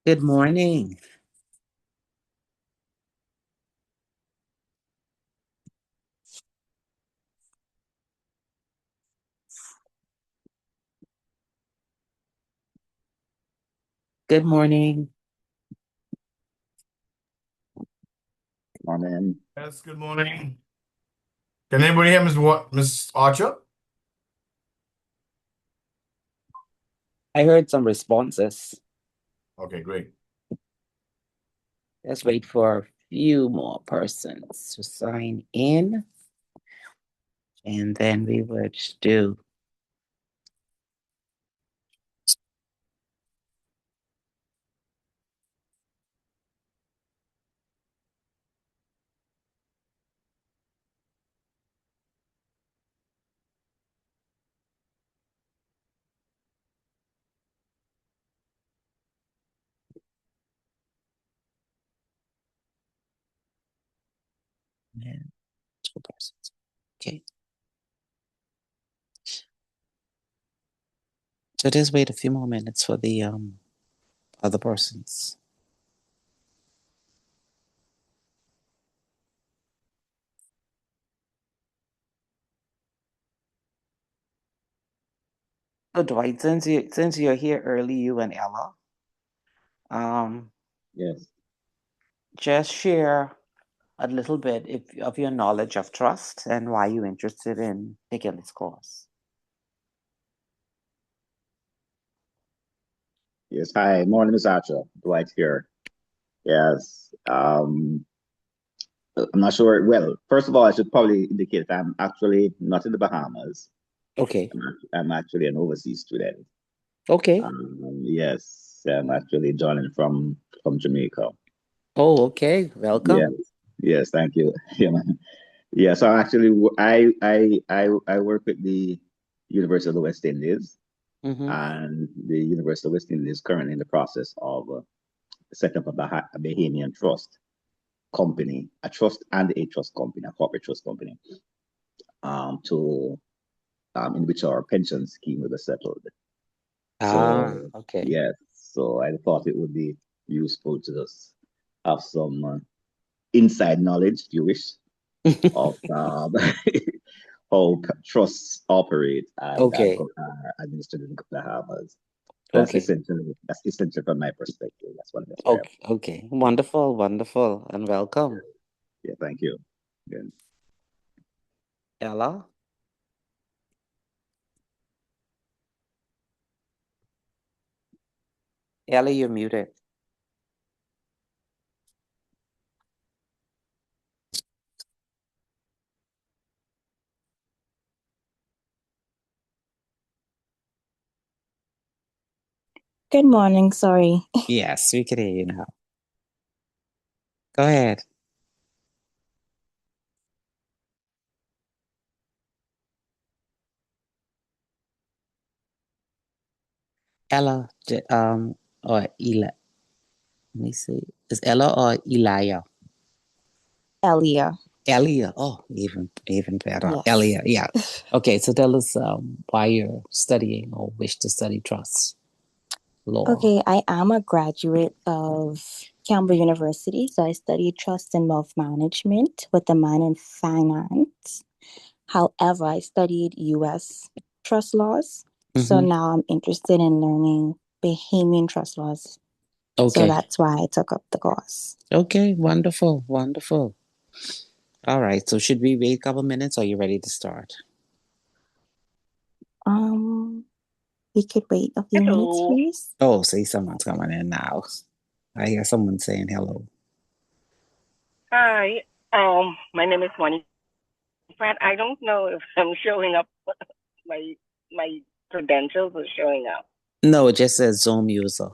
Good morning. Good morning. Morning. Yes, good morning. Can anybody hear Miss Archer? I heard some responses. Okay, great. Let's wait for a few more persons to sign in, and then we would do. And two persons. Okay. So just wait a few more minutes for the other persons. So Dwight, since you're here early, you and Ella, um, Yes. just share a little bit of your knowledge of trust and why you're interested in taking this course. Yes. Hi. Morning, Miss Archer. Dwight here. Yes. I'm not sure. Well, first of all, I should probably indicate that I'm actually not in the Bahamas. Okay. I'm actually an overseas student. Okay. Yes. I'm actually joining from Jamaica. Oh, okay. Yes. Welcome. Yes. Thank you. Yeah, man. Yeah. So actually, I work with the University of the West Indies, Mm-hmm. and the University of West Indies is currently in the process of setting up a Bahamian trust company, a trust and a trust company, a corporate trust company, to in which our pension scheme will be settled. Ah, So okay. yes, so I thought it would be useful to just have some inside knowledge, if you wish, of how trusts operate and Okay. are administered in the Bahamas. Okay. That's essential from my perspective. That's what I'm describing. Okay. Okay. Wonderful. Wonderful. And welcome. Yeah, thank you. Yeah. Ella. Ella, you're muted. Good morning. Sorry. Yes, we can hear you now. Go ahead. Ella, or Ela. Let me see. Is Ella or Elia? Elia. Elia. Oh, even better. Yes. Elia. Yeah. Okay. So tell us why you're studying or wish to study trust law. Okay, I am a graduate of Cambridge University. So I studied trust and wealth management with a minor in finance. However, I studied US trust laws. So Mm-hmm. now I'm interested in learning Bahamian trust laws. So Okay. that's why I took up the course. Okay. Wonderful. Wonderful. All right. So should we wait a couple minutes or are you ready to start? Um, we could wait a few minutes, Hello. please. Oh, see, someone's coming in now. I hear someone saying hello. Hi. My name is Monique Pratt. I don't know if I'm showing up. My my credentials are showing up. No, it just says Zoom user.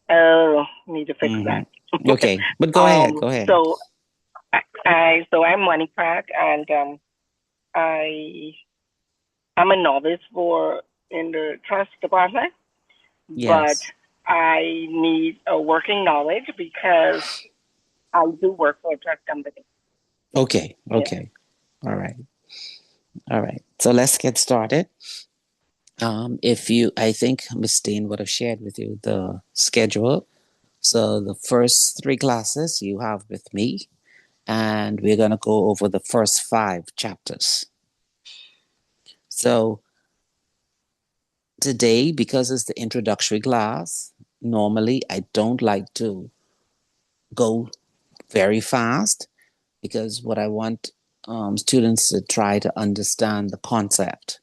Oh, need to fix Mm-hmm. that. Okay, but go ahead. Go ahead. So I'm Monique Pratt, and I I'm a novice for in the trust department, but Yes. I need a working knowledge because I do work for a trust company. Okay. Yeah. Okay. All right. All right. So let's get started. I think Miss Dean would have shared with you the schedule. So the first 3 classes you have with me, and we're going to go over the first 5 chapters. So today, because it's the introductory class, normally I don't like to go very fast because what I want students to try to understand the concept.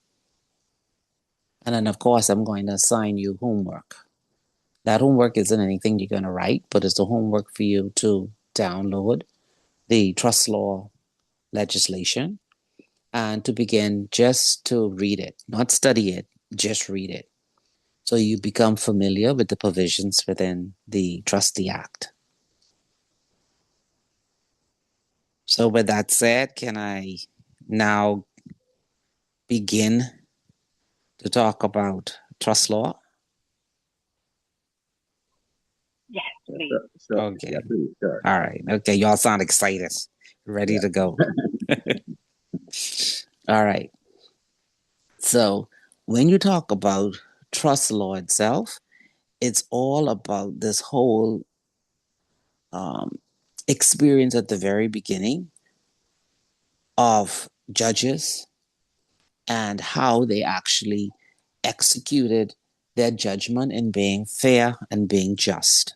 And then, of course, I'm going to assign you homework. That homework isn't anything you're going to write, but it's the homework for you to download the trust law legislation and to begin just to read it, not study it, just read it. So you become familiar with the provisions within the Trustee Act. So with that said, can I now begin to talk about trust law? Yes, please. Sure. Okay. Yeah, please, sure. All right. Okay. Y'all sound excited, ready to go. All right. So when you talk about trust law itself, it's all about this whole experience at the very beginning of judges and how they actually executed their judgment in being fair and being just.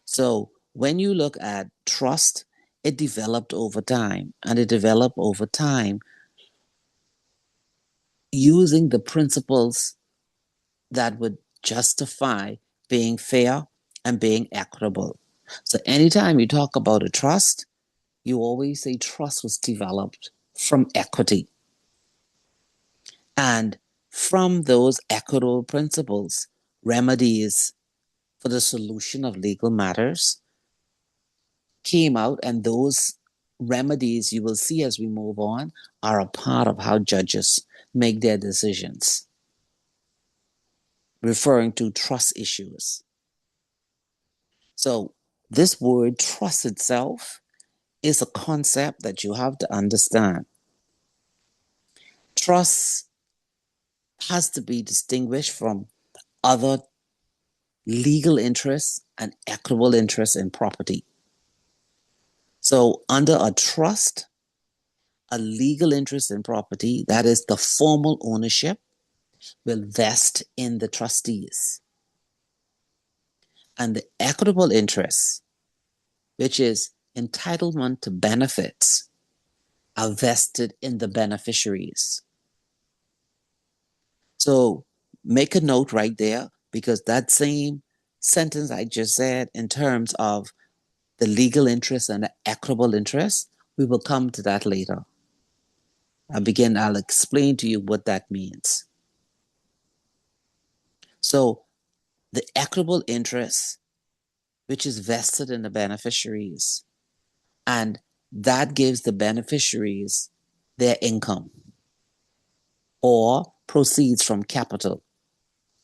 So when you look at trust, it developed over time, and it developed over time using the principles that would justify being fair and being equitable. So anytime you talk about a trust, you always say trust was developed from equity. And from those equitable principles, remedies for the solution of legal matters came out, and those remedies you will see as we move on are a part of how judges make their decisions, referring to trust issues. So, this word trust itself is a concept that you have to understand. Trust has to be distinguished from other legal interests and equitable interests in property. So, under a trust, a legal interest in property, that is the formal ownership, will vest in the trustees. And the equitable interest, which is entitlement to benefits, are vested in the beneficiaries. So make a note right there, because that same sentence I just said in terms of the legal interest and the equitable interest, we will come to that later. I'll explain to you what that means. So the equitable interest, which is vested in the beneficiaries, and that gives the beneficiaries their income or proceeds from capital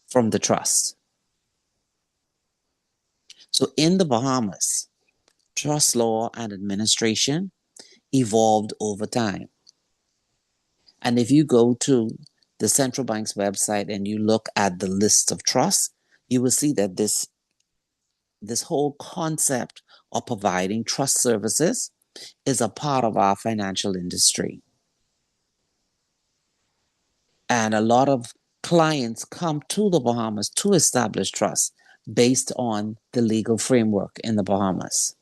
from the trust. So in the Bahamas, trust law and administration evolved over time. And if you go to the central bank's website and you look at the list of trusts, you will see that this whole concept of providing trust services is a part of our financial industry. And a lot of clients come to the Bahamas to establish trusts based on the legal framework in the Bahamas.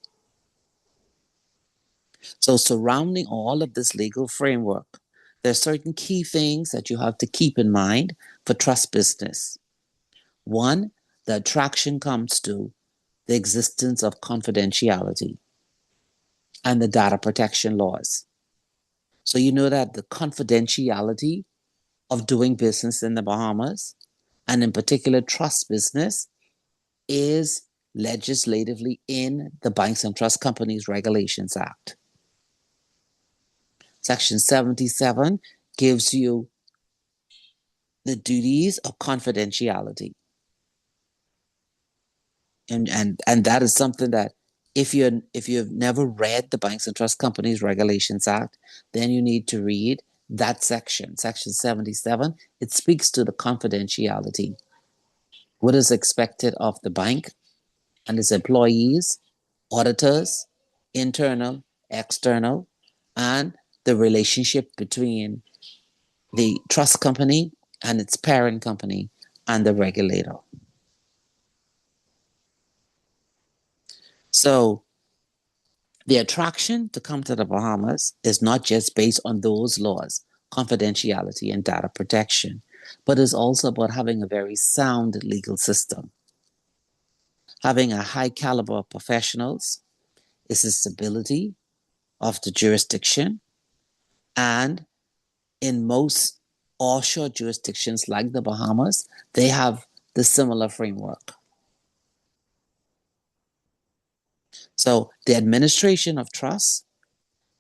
So surrounding all of this legal framework, there are certain key things that you have to keep in mind for trust business. One, the attraction comes to the existence of confidentiality and the data protection laws. So you know that the confidentiality of doing business in the Bahamas, and in particular trust business, is legislatively in the Banks and Trust Companies Regulations Act. Section 77 gives you the duties of confidentiality. And that is something that if you've never read the Banks and Trust Companies Regulations Act, then you need to read that section, section 77, it speaks to the confidentiality. What is expected of the bank and its employees, auditors, internal, external, and the relationship between the trust company and its parent company and the regulator. So the attraction to come to the Bahamas is not just based on those laws, confidentiality and data protection, but is also about having a very sound legal system, having a high caliber of professionals, is the stability of the jurisdiction, and in most offshore jurisdictions like the Bahamas, they have the similar framework. So the administration of trust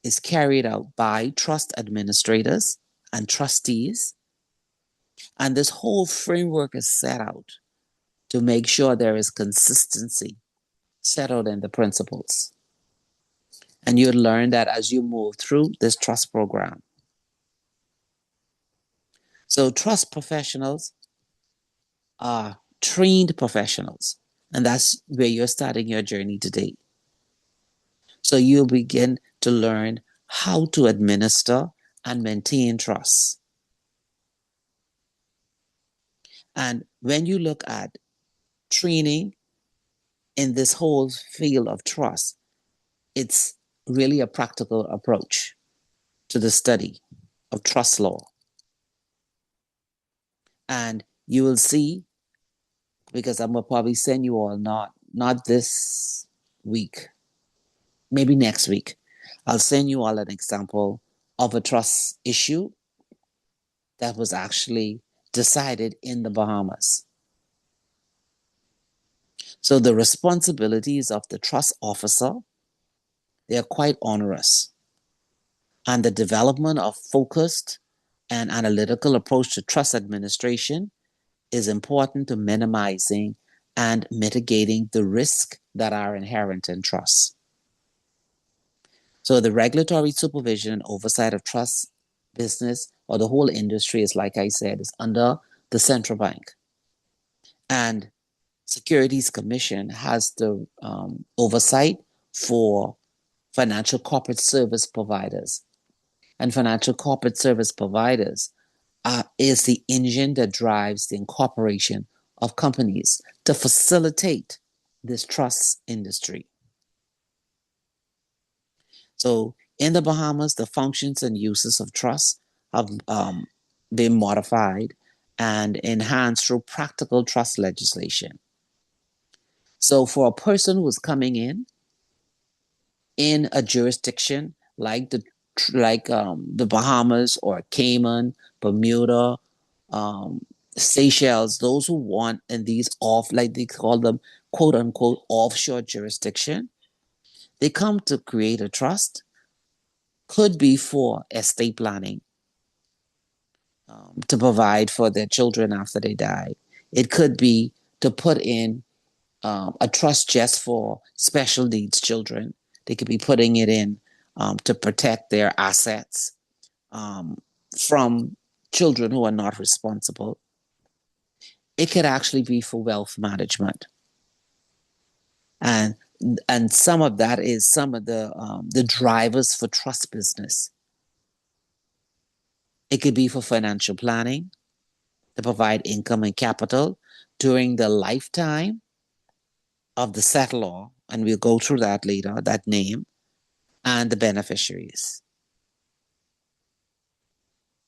is carried out by trust administrators and trustees. And this whole framework is set out to make sure there is consistency set out in the principles. And you'll learn that as you move through this trust program. So trust professionals are trained professionals, and that's where you're starting your journey today. So you'll begin to learn how to administer and maintain trust. And when you look at training in this whole field of trust, it's really a practical approach to the study of trust law. And you will see, because I'm gonna probably send you all not this week, maybe next week, I'll send you all an example of a trust issue that was actually decided in the Bahamas. So the responsibilities of the trust officer, they are quite onerous. And the development of focused and analytical approach to trust administration is important to minimizing and mitigating the risk that are inherent in trust. So the regulatory supervision and oversight of trust business or the whole industry is, like I said, is under the central bank. And Securities Commission has the oversight for financial corporate service providers. And financial corporate service providers is the engine that drives the incorporation of companies to facilitate this trust industry. So in the Bahamas, the functions and uses of trust have been modified and enhanced through practical trust legislation. So for a person who's coming in a jurisdiction like the Bahamas or Cayman, Bermuda, Seychelles, those who want in these like they call them quote unquote offshore jurisdiction, they come to create a trust. Could be for estate planning, to provide for their children after they die. It could be to put in a trust just for special needs children. They could be putting it in to protect their assets from children who are not responsible. It could actually be for wealth management. And some of that is some of the drivers for trust business. It could be for financial planning, to provide income and capital during the lifetime of the settlor, and we'll go through that later, that name, and the beneficiaries.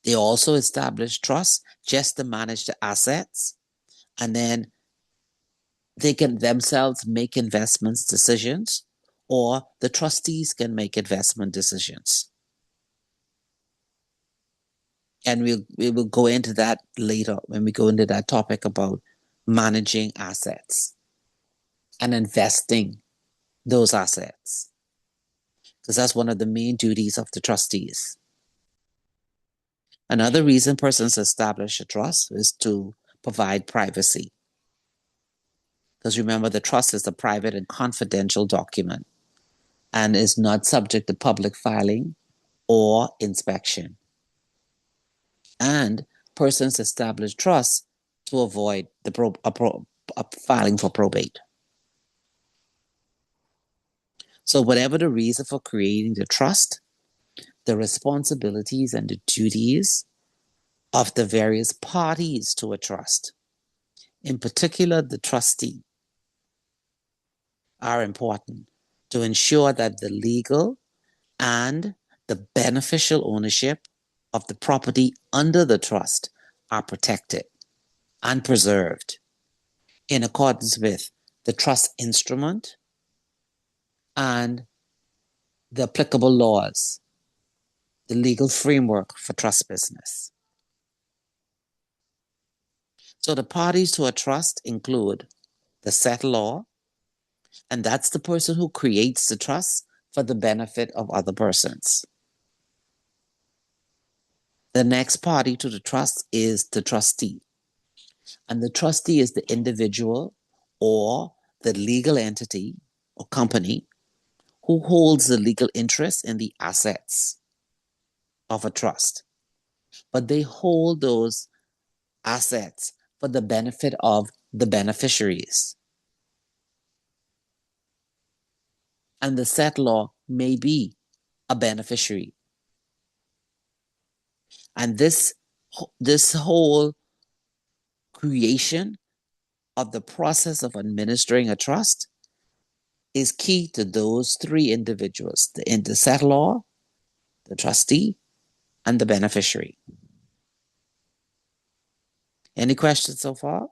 They also establish trusts just to manage the assets, and then they can themselves make investments decisions, or the trustees can make investment decisions. And we will go into that later when we go into that topic about managing assets and investing those assets, because that's one of the main duties of the trustees. Another reason persons establish a trust is to provide privacy. Because remember, the trust is a private and confidential document and is not subject to public filing or inspection. and persons establish trusts to avoid filing for probate. So whatever the reason for creating the trust, the responsibilities and the duties of the various parties to a trust, in particular the trustee, are important to ensure that the legal and the beneficial ownership of the property under the trust are protected and preserved in accordance with the trust instrument and the applicable laws, the legal framework for trust business. So the parties to a trust include the settlor, and that's the person who creates the trust for the benefit of other persons. The next party to the trust is the trustee, and the trustee is the individual or the legal entity or company who holds the legal interest in the assets of a trust, but they hold those assets for the benefit of the beneficiaries. And the settlor may be a beneficiary. And this whole creation of the process of administering a trust is key to those three individuals, the settlor, the trustee, and the beneficiary. Any questions so far?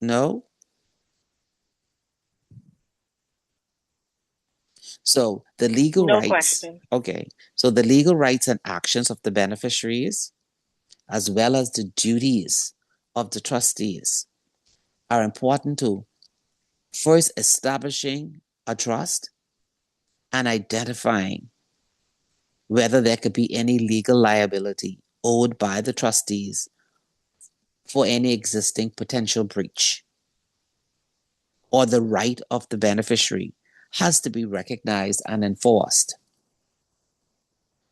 No? So the legal No rights, question. okay. So the legal rights and actions of the beneficiaries, as well as the duties of the trustees, are important to first establishing a trust and identifying whether there could be any legal liability owed by the trustees for any existing potential breach, or the right of the beneficiary has to be recognized and enforced.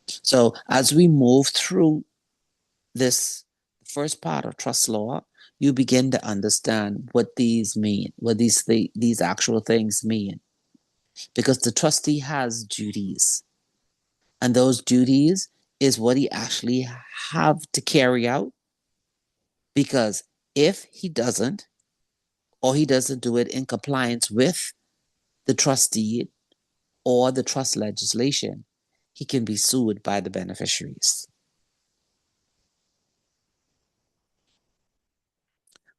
So as we move through this first part of trust law, you begin to understand what these mean, what these actual things mean. Because the trustee has duties, and those duties is what he actually have to carry out. Because if he doesn't, or he doesn't do it in compliance with the trustee or the trust legislation, he can be sued by the beneficiaries.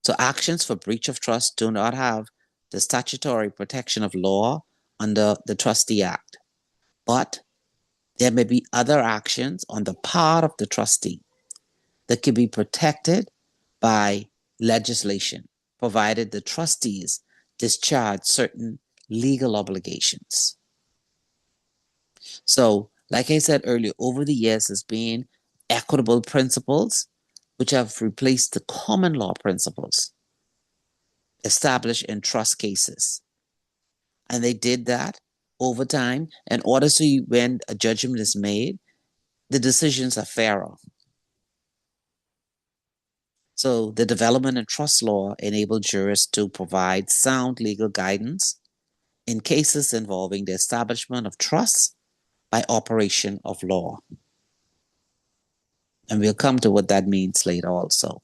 So actions for breach of trust do not have the statutory protection of law under the Trustee Act, but there may be other actions on the part of the trustee that can be protected by legislation, provided the trustees discharge certain legal obligations. So, like I said earlier, over the years there's been equitable principles which have replaced the common law principles established in trust cases. And they did that over time in order so when a judgment is made, the decisions are fairer. So the development in trust law enabled jurists to provide sound legal guidance in cases involving the establishment of trusts by operation of law. And we'll come to what that means later also.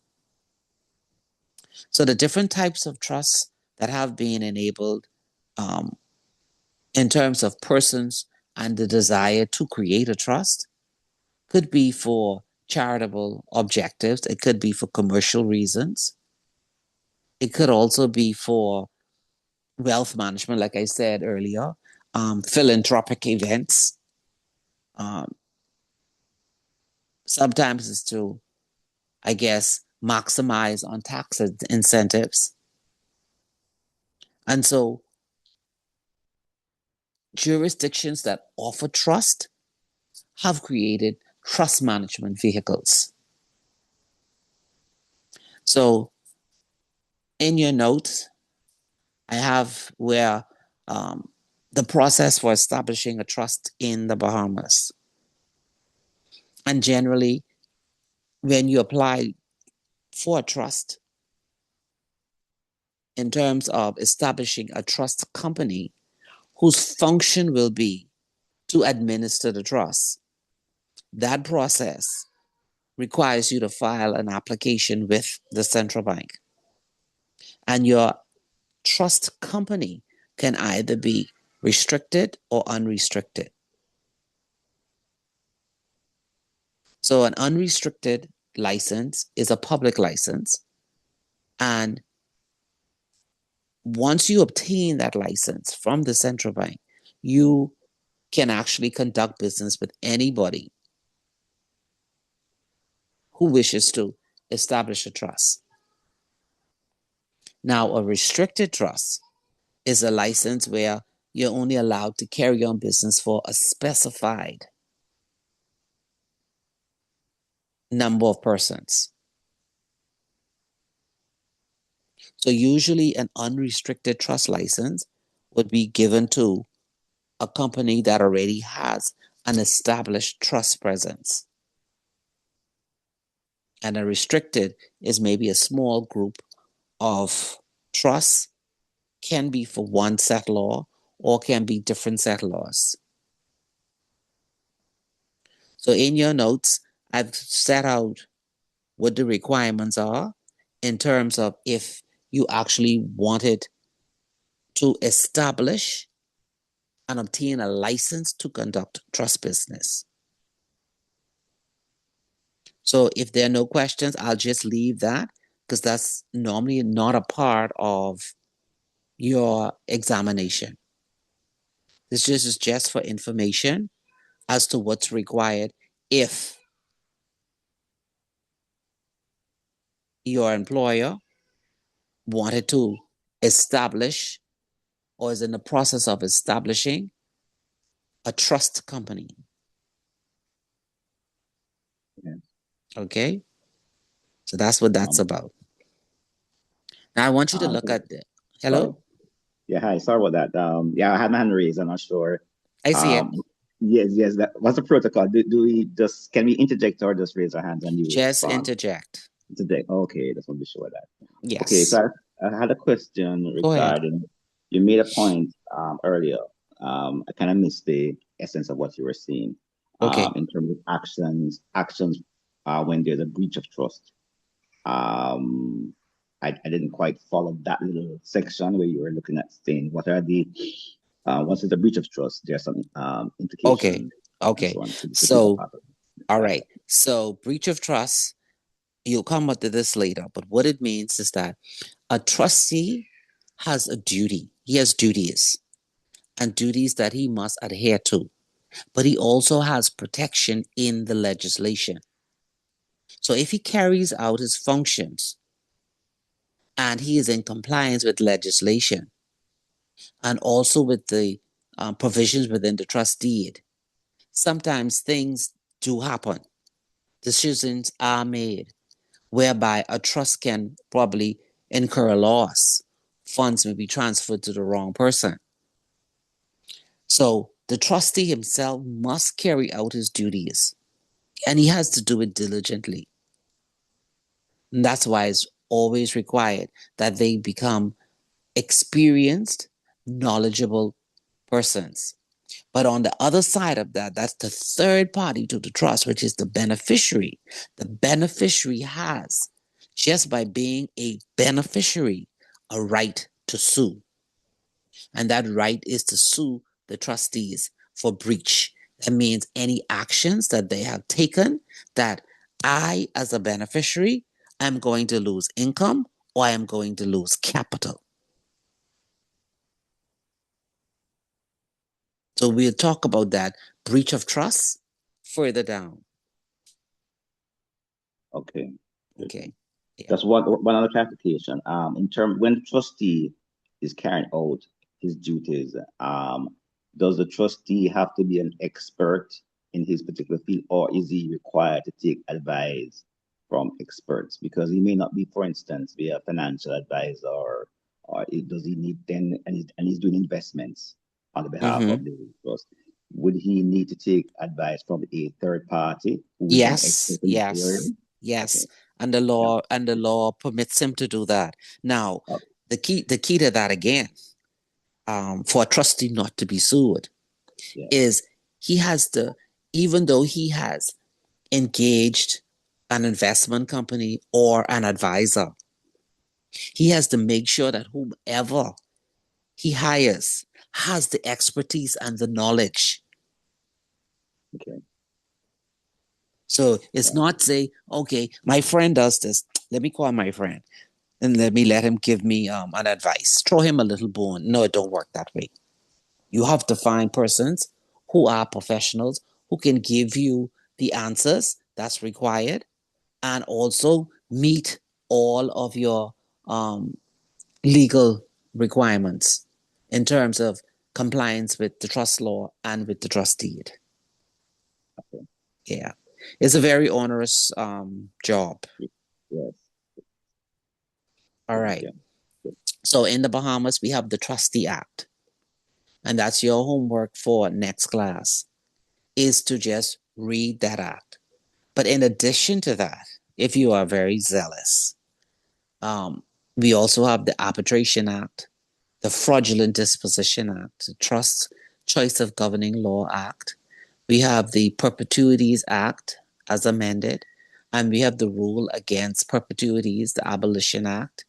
So the different types of trusts that have been enabled in terms of persons and the desire to create a trust could be for charitable objectives. It could be for commercial reasons. It could also be for wealth management, like I said earlier, philanthropic events. Sometimes it's to, I guess, maximize on tax incentives. And so jurisdictions that offer trust have created trust management vehicles. So in your notes, I have where the process for establishing a trust in the Bahamas. And generally, when you apply for a trust, in terms of establishing a trust company whose function will be to administer the trust, that process requires you to file an application with the central bank. And your trust company can either be restricted or unrestricted. So an unrestricted license is a public license. And once you obtain that license from the central bank, you can actually conduct business with anybody who wishes to establish a trust. Now, a restricted trust is a license where you're only allowed to carry on business for a specified number of persons. So usually an unrestricted trust license would be given to a company that already has an established trust presence. And a restricted is maybe a small group of trusts, can be for one settlor or can be different settlors. So in your notes, I've set out what the requirements are in terms of if you actually wanted to establish and obtain a license to conduct trust business. So if there are no questions, I'll just leave that because that's normally not a part of your examination. This is just for information as to what's required if your employer wanted to establish or is in the process of establishing a trust company. Yeah. Okay? So that's what that's about. Now I want you to look at the hello? Sorry. Yeah, hi. Sorry about that. Yeah, I had my hand raised. I'm not sure. I see it. Yes. What's the protocol? Do we just can we interject or just raise our hands and you Just respond? interject. Interject. Okay, just want to be sure of that. Yes. Okay, so I had a question Go ahead. regarding you made a point earlier. I kind of missed the essence of what you were saying. Okay. In terms of actions when there's a breach of trust. I didn't quite follow that little section where you were looking at saying what are the once it's a breach of trust, there's some implication. Okay. So all right. So breach of trust, you'll come up to this later, but what it means is that a trustee has a duty. He has duties and duties that he must adhere to, but he also has protection in the legislation. So if he carries out his functions and he is in compliance with legislation and also with the provisions within the trust deed, sometimes things do happen. Decisions are made whereby a trust can probably incur a loss. Funds may be transferred to the wrong person. So the trustee himself must carry out his duties and he has to do it diligently. And that's why it's always required that they become experienced, knowledgeable persons. But on the other side of that, that's the third party to the trust, which is the beneficiary. The beneficiary has, just by being a beneficiary, a right to sue. And that right is to sue the trustees for breach. That means any actions that they have taken that I, as a beneficiary, am going to lose income or I am going to lose capital. So we'll talk about that breach of trust further down. Okay. Okay. Yeah. Just one other clarification. In term when the trustee is carrying out his duties, does the trustee have to be an expert in his particular field, or is he required to take advice from experts? Because he may not be, for instance, be a financial advisor, or does he need then and he's doing investments. on the behalf of the trust, would he need to take advice from a third party who is an expert in the area? Yes. Okay. And the law permits him to do that. Now, Okay. the key to that again, for a trustee not to be sued, is he has to, even though he has engaged an investment company or an advisor, he has to make sure that whomever he hires has the expertise and the knowledge. Okay. So it's not say, okay, my friend does this. Let me call my friend and let him give me an advice. Throw him a little bone. No, it don't work that way. You have to find persons who are professionals who can give you the answers that's required and also meet all of your legal requirements in terms of compliance with the trust law and with the trust deed. Okay. Yeah. It's a very onerous job. Yes. All right. Okay. So in the Bahamas, we have the Trustee Act. And that's your homework for next class, is to just read that act. But in addition to that, if you are very zealous, we also have the Arbitration Act, the Fraudulent Disposition Act, the Trust Choice of Governing Law Act. We have the Perpetuities Act as amended, and we have the Rule Against Perpetuities, the Abolition Act,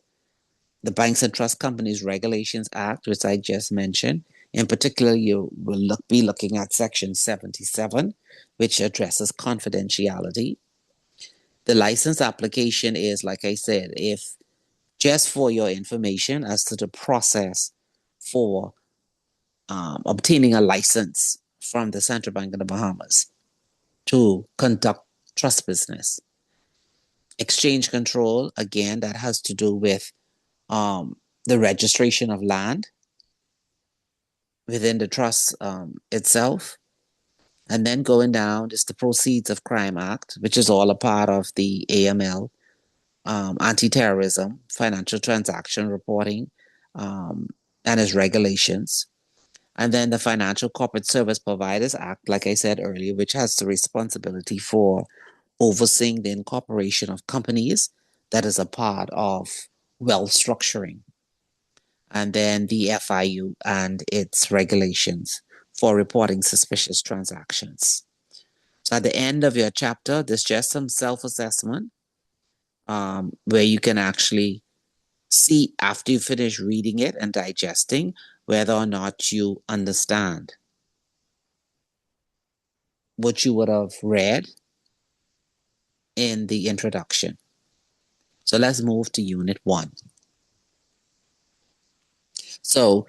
the Banks and Trust Companies Regulations Act, which I just mentioned. In particular, you will be looking at Section 77, which addresses confidentiality. The license application is, like I said, if just for your information as to the process for obtaining a license from the Central Bank of the Bahamas to conduct trust business. Exchange control, again, that has to do with the registration of land within the trust itself. And then going down is the Proceeds of Crime Act, which is all a part of the AML, anti-terrorism, financial transaction reporting, and its regulations. And then the Financial Corporate Service Providers Act, like I said earlier, which has the responsibility for overseeing the incorporation of companies that is a part of wealth structuring. And then the FIU and its regulations for reporting suspicious transactions. So at the end of your chapter, there's just some self-assessment where you can actually see after you finish reading it and digesting whether or not you understand what you would have read in the introduction. So let's move to Unit 1. So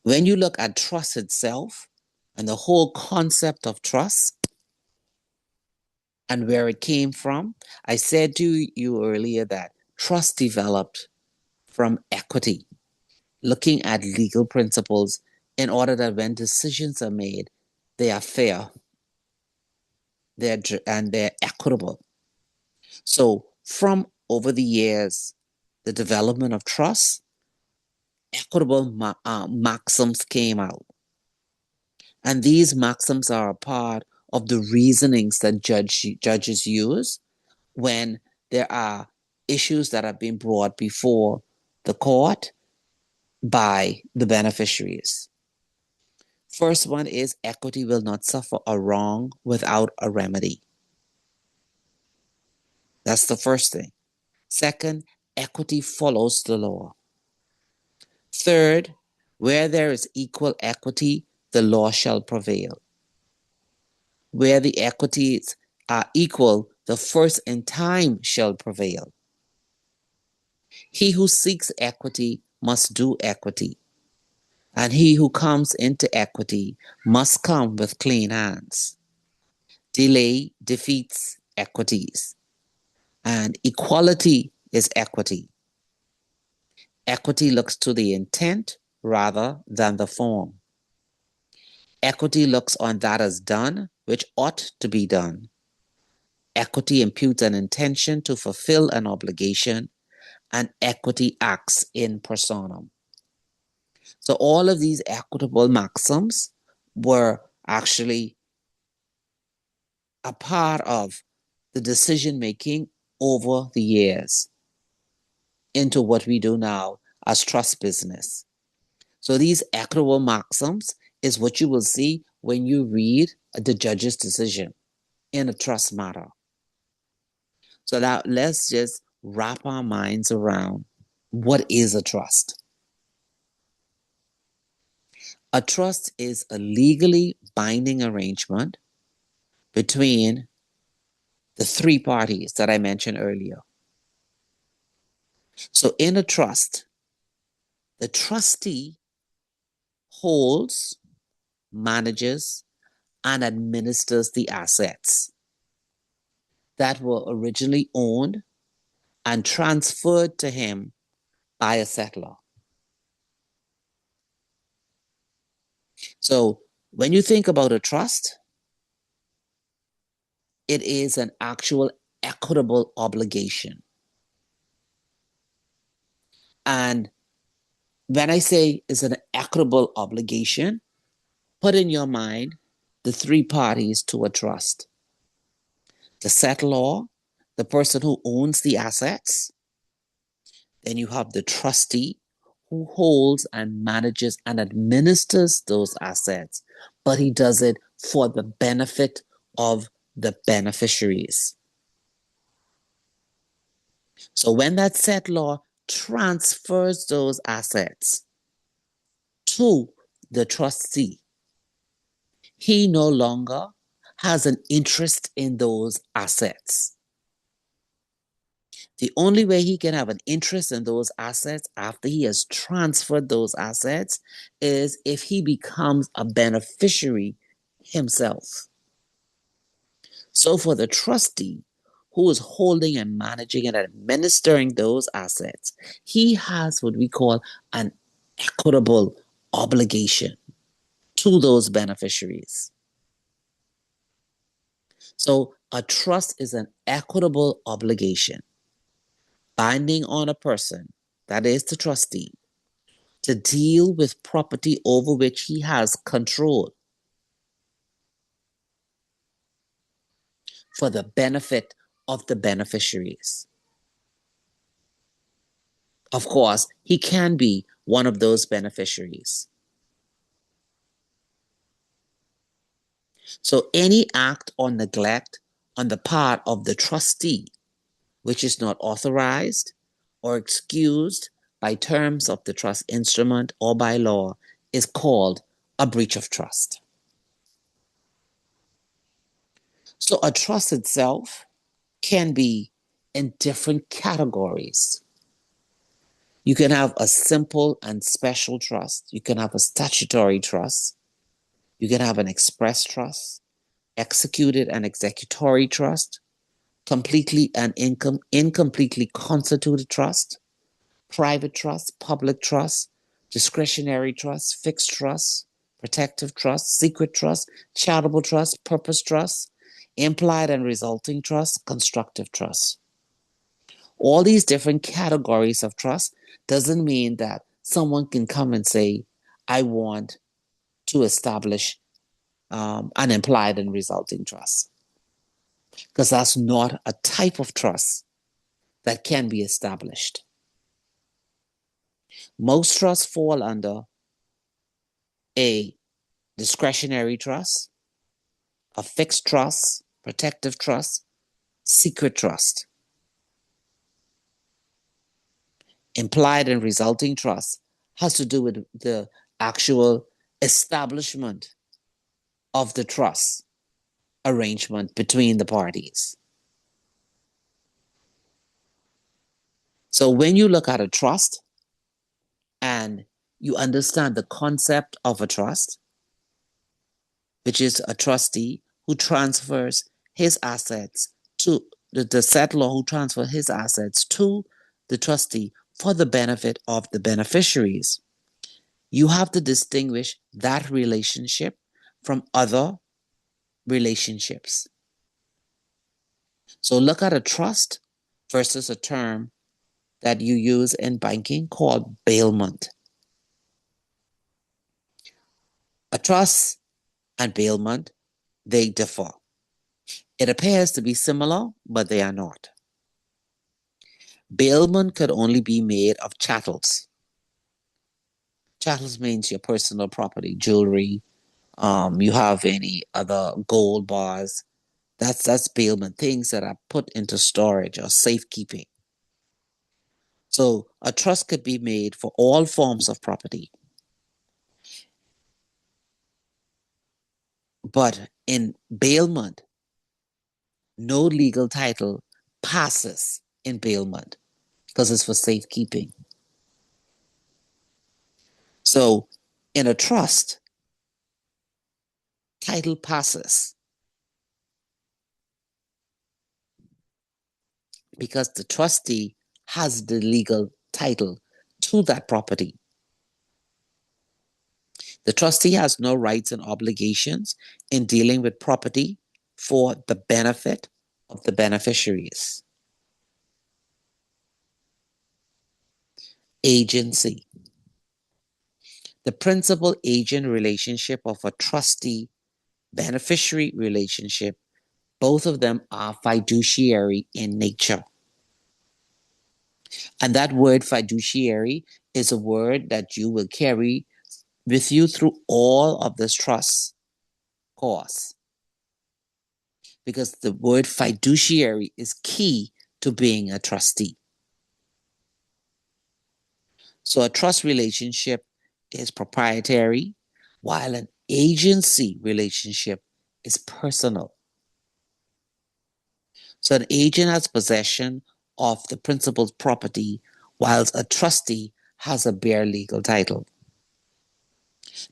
when you look at trust itself and the whole concept of trust and where it came from, I said to you earlier that trust developed from equity, looking at legal principles in order that when decisions are made, they are fair, they're equitable. So from over the years, the development of trust, equitable maxims came out. And these maxims are a part of the reasonings that judges use when there are issues that are being brought before the court by the beneficiaries. First one is equity will not suffer a wrong without a remedy. That's the first thing. Second, equity follows the law. Third, where there is equal equity, the law shall prevail. Where the equities are equal, the first in time shall prevail. He who seeks equity must do equity, and he who comes into equity must come with clean hands. Delay defeats equities, and equality is equity. Equity looks to the intent rather than the form. Equity looks on that as done, which ought to be done. Equity imputes an intention to fulfill an obligation, and equity acts in personam. So all of these equitable maxims were actually a part of the decision making over the years into what we do now as trust business. So these equitable maxims is what you will see when you read the judge's decision in a trust matter. So now let's just wrap our minds around what is a trust. A trust is a legally binding arrangement between the three parties that I mentioned earlier. So in a trust, the trustee holds, manages, and administers the assets that were originally owned and transferred to him by a settlor. So when you think about a trust, it is an actual equitable obligation. And when I say it's an equitable obligation, put in your mind the three parties to a trust: the settlor, the person who owns the assets. Then you have the trustee who holds and manages and administers those assets, but he does it for the benefit of the beneficiaries. So when that settlor transfers those assets to the trustee, he no longer has an interest in those assets. The only way he can have an interest in those assets after he has transferred those assets is if he becomes a beneficiary himself. So for the trustee who is holding and managing and administering those assets, he has what we call an equitable obligation to those beneficiaries. So a trust is an equitable obligation binding on a person, that is the trustee, to deal with property over which he has control for the benefit of the beneficiaries. Of course, he can be one of those beneficiaries. So any act or neglect on the part of the trustee, which is not authorized or excused by terms of the trust instrument or by law, is called a breach of trust. So a trust itself can be in different categories. You can have a simple and special trust. You can have a statutory trust. You can have an express trust, executed and executory trust, completely and incompletely constituted trust, private trust, public trust, discretionary trust, fixed trust, protective trust, secret trust, charitable trust, purpose trust, implied and resulting trust, constructive trust. All these different categories of trust doesn't mean that someone can come and say, I want to establish an implied and resulting trust. Because that's not a type of trust that can be established. Most trusts fall under a discretionary trust, a fixed trust, protective trust, secret trust. Implied and resulting trust has to do with the actual establishment of the trust arrangement between the parties. So when you look at a trust and you understand the concept of a trust, which is a trustee who transfers his assets to the settlor who transfers his assets to the trustee for the benefit of the beneficiaries, you have to distinguish that relationship from other relationships. So look at a trust versus a term that you use in banking called bailment. A trust and bailment, they differ. It appears to be similar, but they are not. Bailment could only be made of chattels. Chattels means your personal property, jewelry, you have any other gold bars. That's bailment, things that are put into storage or safekeeping. So a trust could be made for all forms of property. But in bailment, no legal title passes in bailment because it's for safekeeping. So in a trust, title passes because the trustee has the legal title to that property. The trustee has no rights and obligations in dealing with property for the benefit of the beneficiaries. Agency. The principal agent relationship of a trustee beneficiary relationship, both of them are fiduciary in nature. And that word fiduciary is a word that you will carry with you through all of this trust course. Because the word fiduciary is key to being a trustee. So a trust relationship is proprietary, while an agency relationship is personal. So an agent has possession of the principal's property, whilst a trustee has a bare legal title.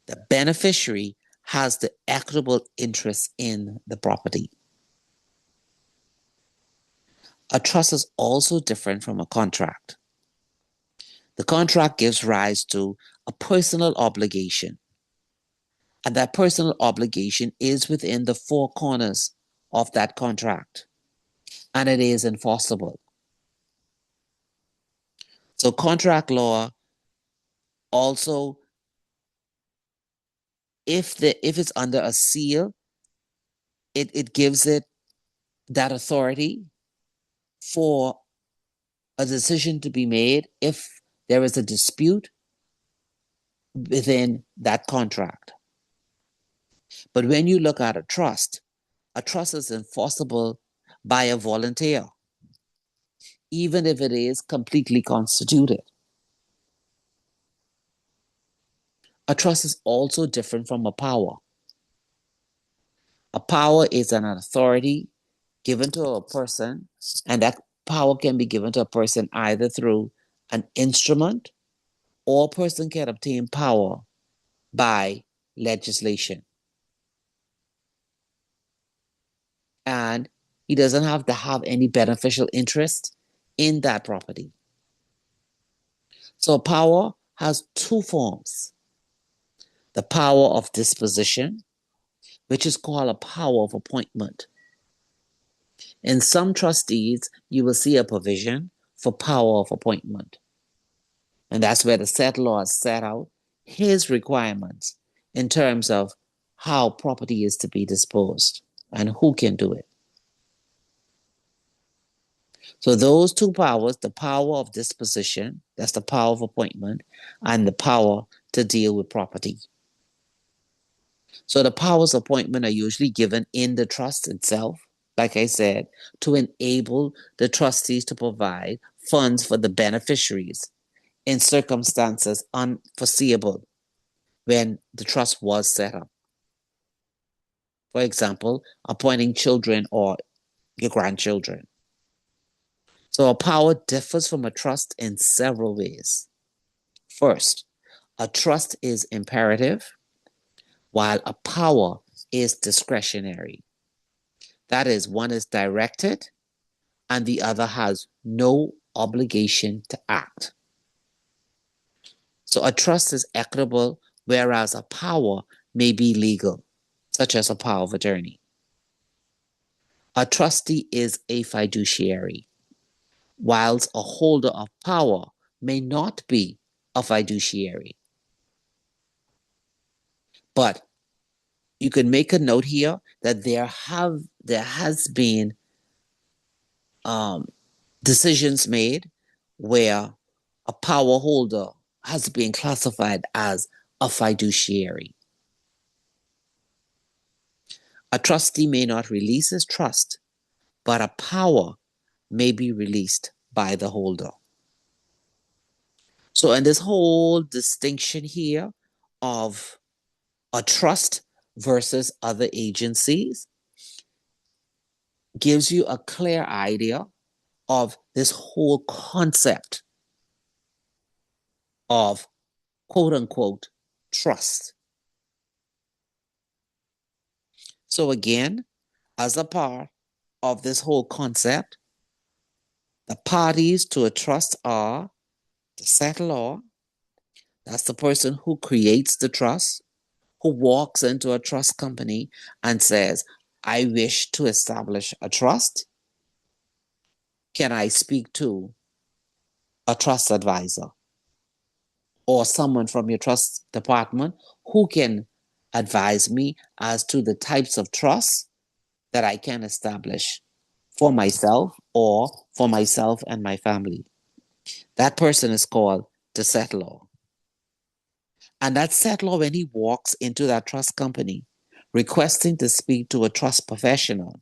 The beneficiary has the equitable interest in the property. A trust is also different from a contract. The contract gives rise to a personal obligation, and that personal obligation is within the four corners of that contract, and it is enforceable. So contract law also, if it's under a seal, it gives it that authority for a decision to be made if there is a dispute within that contract. But when you look at a trust is enforceable by a volunteer, even if it is completely constituted. A trust is also different from a power. A power is an authority given to a person, and that power can be given to a person either through an instrument, or a person can obtain power by legislation. And he doesn't have to have any beneficial interest in that property. So power has two forms. The power of disposition, which is called a power of appointment. In some trustees, you will see a provision for power of appointment. And that's where the settlor has set out his requirements in terms of how property is to be disposed and who can do it. So those two powers, the power of disposition, that's the power of appointment, and the power to deal with property. So the powers of appointment are usually given in the trust itself, like I said, to enable the trustees to provide funds for the beneficiaries in circumstances unforeseeable when the trust was set up. For example, appointing children or your grandchildren. So a power differs from a trust in several ways. First, a trust is imperative, while a power is discretionary. That is, one is directed and the other has no obligation to act. So a trust is equitable, whereas a power may be legal, such as a power of attorney. A trustee is a fiduciary, whilst a holder of power may not be a fiduciary. But you can make a note here that there has been decisions made where a power holder has been classified as a fiduciary. A trustee may not release his trust, but a power may be released by the holder. So in this whole distinction here of a trust versus other agencies gives you a clear idea of this whole concept of quote unquote trust. So again, as a part of this whole concept, the parties to a trust are the settlor, that's the person who creates the trust, who walks into a trust company and says, I wish to establish a trust. Can I speak to a trust advisor or someone from your trust department who can advise me as to the types of trusts that I can establish for myself or for myself and my family? That person is called the settlor. And that settlor, when he walks into that trust company requesting to speak to a trust professional,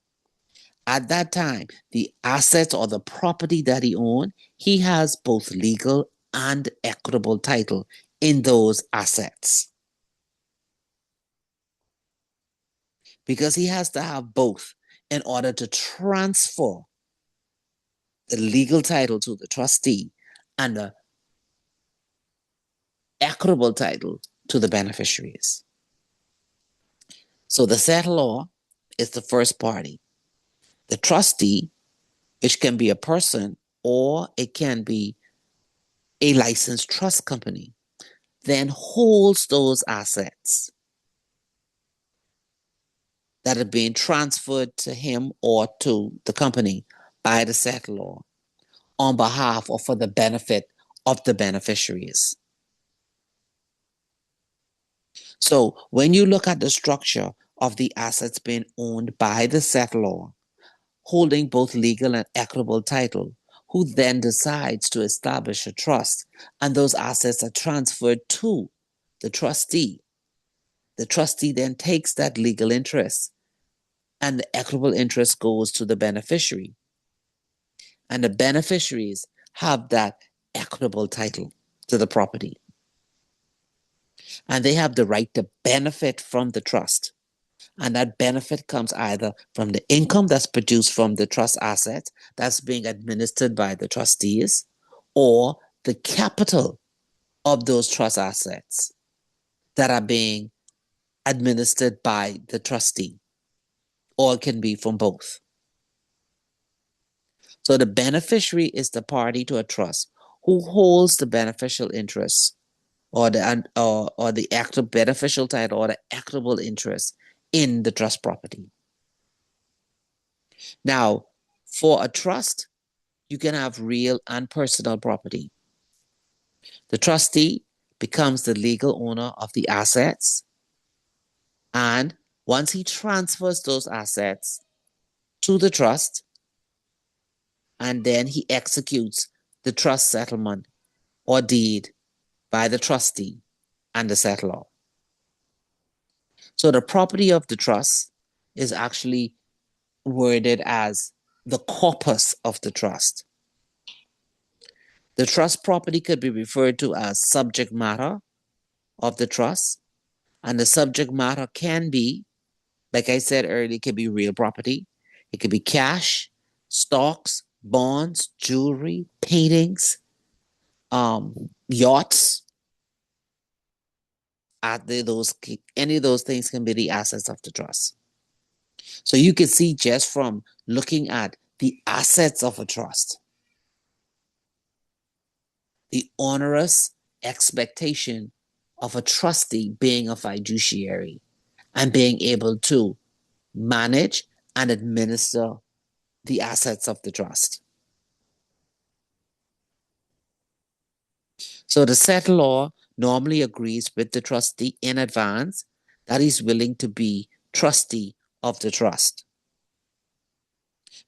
at that time, the assets or the property that he owns, he has both legal and equitable title in those assets. Because he has to have both in order to transfer the legal title to the trustee and the equitable title to the beneficiaries. So the settlor is the first party. The trustee, which can be a person or it can be a licensed trust company, then holds those assets that are being transferred to him or to the company by the settlor on behalf or for the benefit of the beneficiaries. So when you look at the structure of the assets being owned by the settlor, holding both legal and equitable title, who then decides to establish a trust, and those assets are transferred to the trustee. The trustee then takes that legal interest and the equitable interest goes to the beneficiary. And the beneficiaries have that equitable title to the property. And they have the right to benefit from the trust. And that benefit comes either from the income that's produced from the trust asset that's being administered by the trustees, or the capital of those trust assets that are being administered by the trustee, or it can be from both. So the beneficiary is the party to a trust who holds the beneficial interest or the active beneficial title or the equitable interest in the trust property. Now, for a trust, you can have real and personal property. The trustee becomes the legal owner of the assets, and once he transfers those assets to the trust, and then he executes the trust settlement or deed by the trustee and the settlor. So the property of the trust is actually worded as the corpus of the trust. The trust property could be referred to as subject matter of the trust, and the subject matter can be, like I said earlier, it could be real property, it could be cash, stocks, bonds, jewelry, paintings, yachts. Any of those things can be the assets of the trust. So you can see just from looking at the assets of a trust, the onerous expectation of a trustee being a fiduciary and being able to manage and administer the assets of the trust. So the settlor normally agrees with the trustee in advance that he's willing to be trustee of the trust.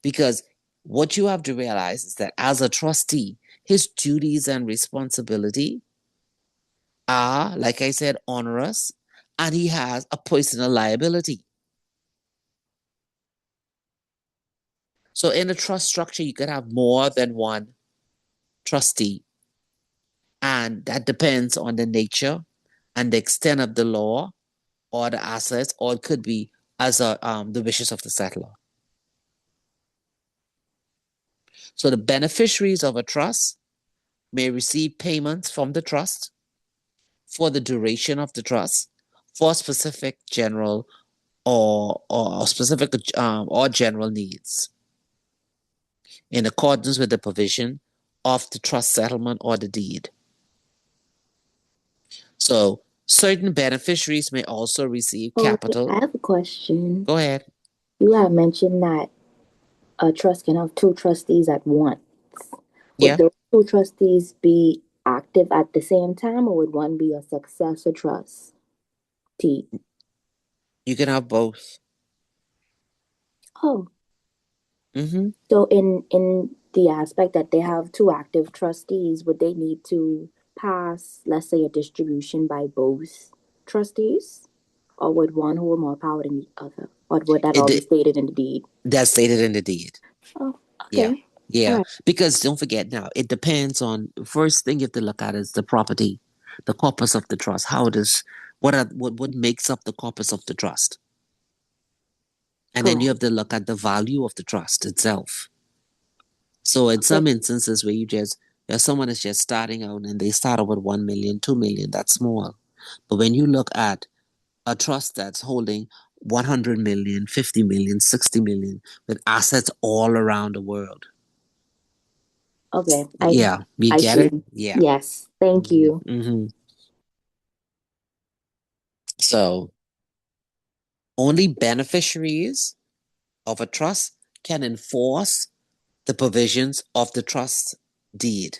Because what you have to realize is that as a trustee, his duties and responsibility are, like I said, onerous, and he has a personal liability. So in a trust structure, you can have more than one trustee, and that depends on the nature and the extent of the law or the assets, or it could be as the wishes of the settler. So the beneficiaries of a trust may receive payments from the trust for the duration of the trust for specific general or specific or general needs in accordance with the provision of the trust settlement or the deed. So certain beneficiaries may also receive capital. I have a question. Go ahead. You have mentioned that a trust can have two trustees at once. Yeah. Would those two trustees be active at the same time, or would one be a successor trustee? You can have both. Oh. Mm-hmm. So in the aspect that they have two active trustees, would they need to pass, let's say, a distribution by both trustees? Or would one hold more power than the other? Or would that all be stated in the deed? That's stated in the deed. Oh, okay. Yeah. Right. Because don't forget now, it depends on, first thing you have to look at is the property, the corpus of the trust. How it is, what makes up the corpus of the trust. And then you have to look at the value of the trust itself. So in some instances where someone is just starting out and they start out with 1 million, 2 million, that's small. But when you look at a trust that's holding 100 million, 50 million, 60 million with assets all around the world. Okay. You get it? Yeah. Yes. Thank you. Mm-hmm. So only beneficiaries of a trust can enforce the provisions of the trust deed.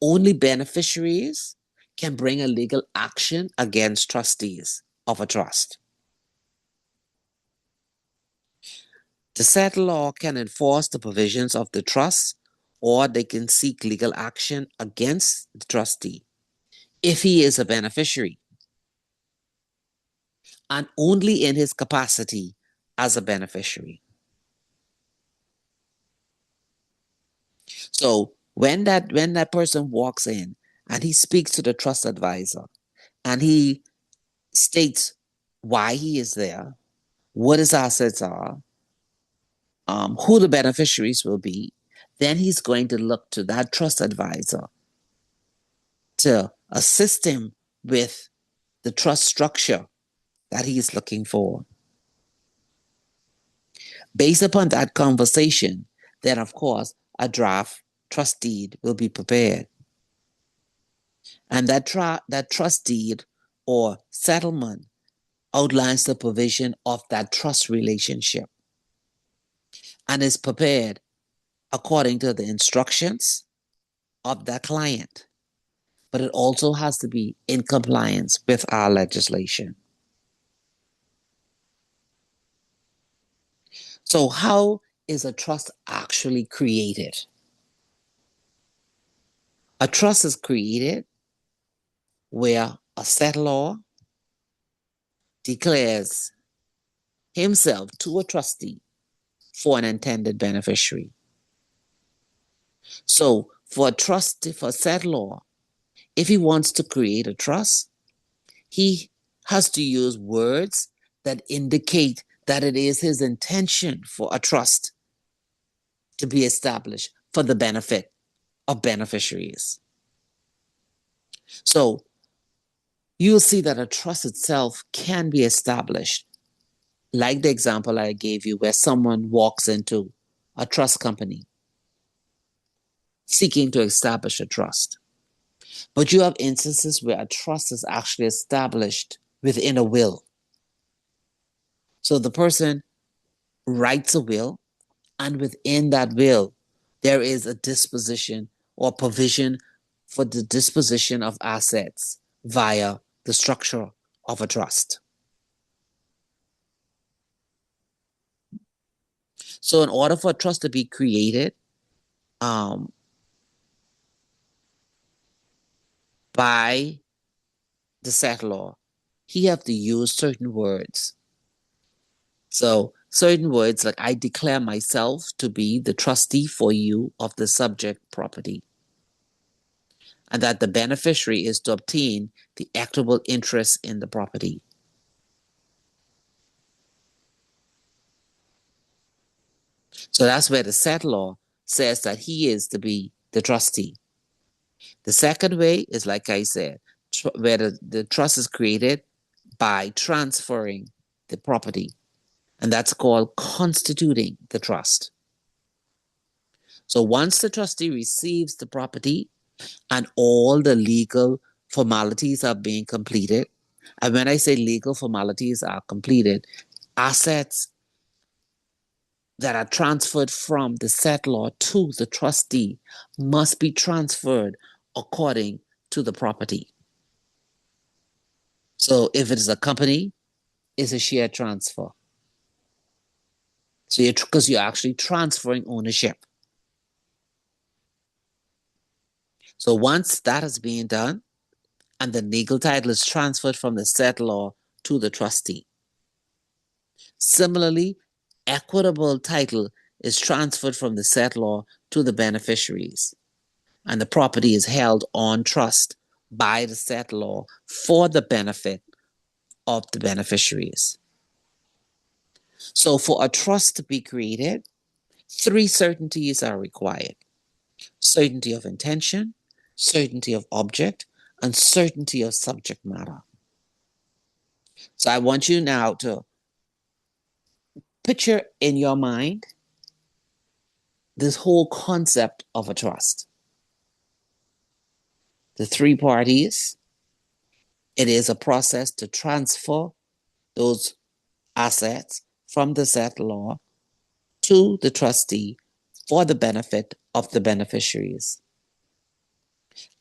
Only beneficiaries can bring a legal action against trustees of a trust. The settlor can enforce the provisions of the trust, or they can seek legal action against the trustee if he is a beneficiary, and only in his capacity as a beneficiary. So when that person walks in and he speaks to the trust advisor and he states why he is there, what his assets are, who the beneficiaries will be, then he's going to look to that trust advisor to assist him with the trust structure that he's looking for. Based upon that conversation, then of course a draft trust deed will be prepared. And that trust deed or settlement outlines the provision of that trust relationship and is prepared according to the instructions of that client. But it also has to be in compliance with our legislation. So how is a trust actually created? A trust is created where a settlor declares himself to a trustee for an intended beneficiary. So for a settlor, if he wants to create a trust, he has to use words that indicate that it is his intention for a trust to be established for the benefit of beneficiaries. So you'll see that a trust itself can be established, like the example I gave you, where someone walks into a trust company seeking to establish a trust. But you have instances where a trust is actually established within a will. So the person writes a will, and within that will, there is a disposition or provision for the disposition of assets via the structure of a trust. So in order for a trust to be created by the settlor, he have to use certain words. So certain words like, I declare myself to be the trustee for you of the subject property, and that the beneficiary is to obtain the equitable interest in the property. So that's where the settlor says that he is to be the trustee. The second way is, like I said, where the trust is created by transferring the property, and that's called constituting the trust. So once the trustee receives the property and all the legal formalities are being completed, and when I say legal formalities are completed, assets that are transferred from the settlor to the trustee must be transferred according to the property. So if it is a company, it's a share transfer. So because you're actually transferring ownership. So once that is being done, and the legal title is transferred from the settlor to the trustee. Similarly, equitable title is transferred from the settlor to the beneficiaries, and the property is held on trust by the settlor for the benefit of the beneficiaries. So for a trust to be created, 3 certainties are required: certainty of intention, certainty of object, and certainty of subject matter. So I want you now to picture in your mind this whole concept of a trust. The 3 parties, it is a process to transfer those assets from the settlor to the trustee for the benefit of the beneficiaries.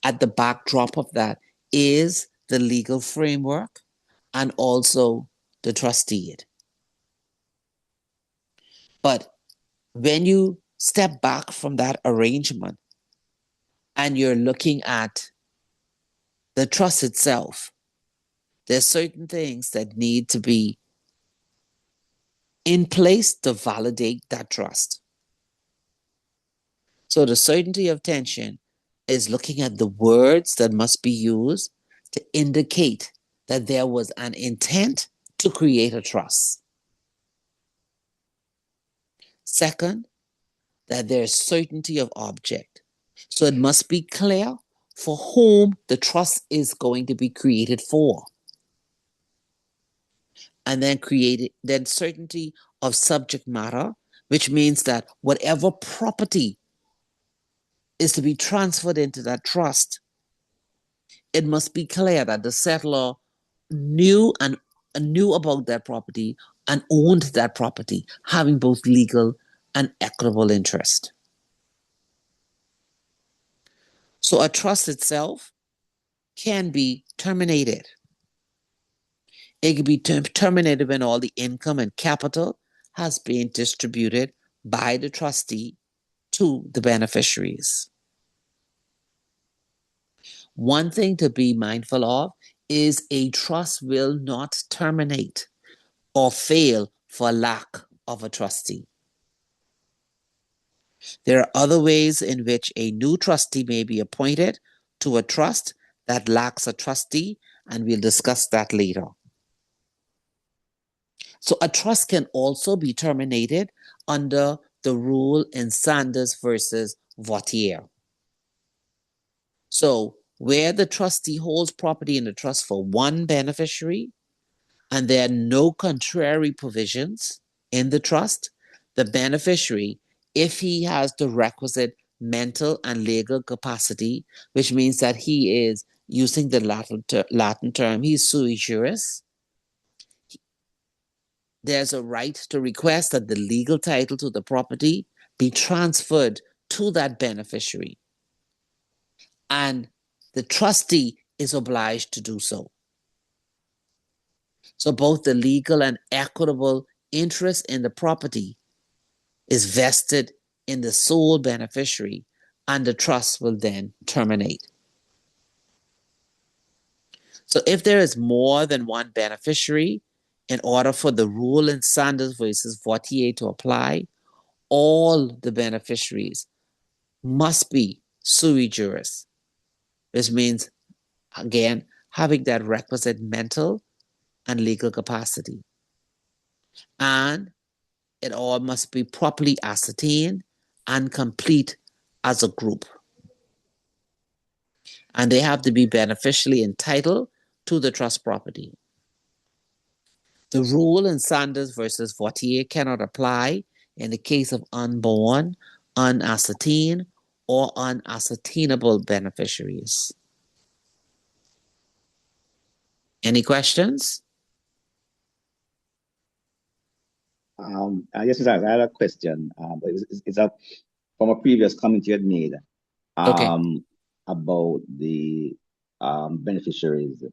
At the backdrop of that is the legal framework and also the trust deed. But when you step back from that arrangement and you're looking at the trust itself, there's certain things that need to be in place to validate that trust. So the certainty of tension is looking at the words that must be used to indicate that there was an intent to create a trust. Second, that there's certainty of object. So it must be clear for whom the trust is going to be created for. And then certainty of subject matter, which means that whatever property is to be transferred into that trust, it must be clear that the settlor knew about that property and owned that property, having both legal and equitable interest. So a trust itself can be terminated. It can be terminated when all the income and capital has been distributed by the trustee to the beneficiaries. One thing to be mindful of is a trust will not terminate or fail for lack of a trustee. There are other ways in which a new trustee may be appointed to a trust that lacks a trustee, and we'll discuss that later. So a trust can also be terminated under the rule in Sanders versus Vautier. So where the trustee holds property in the trust for one beneficiary and there are no contrary provisions in the trust, the beneficiary, if he has the requisite mental and legal capacity, which means that he is, using the Latin term, he's sui juris, there's a right to request that the legal title to the property be transferred to that beneficiary. And the trustee is obliged to do so. So both the legal and equitable interest in the property is vested in the sole beneficiary, and the trust will then terminate. So if there is more than one beneficiary, in order for the rule in Sanders versus Fortier to apply, all the beneficiaries must be sui juris, which means, again, having that requisite mental and legal capacity. And it all must be properly ascertained and complete as a group. And they have to be beneficially entitled to the trust property. The rule in Sanders versus Fortier cannot apply in the case of unborn, unascertained, or unascertainable beneficiaries. Any questions? Yes, I had a question. But it's from a previous comment you had made Okay. about the beneficiaries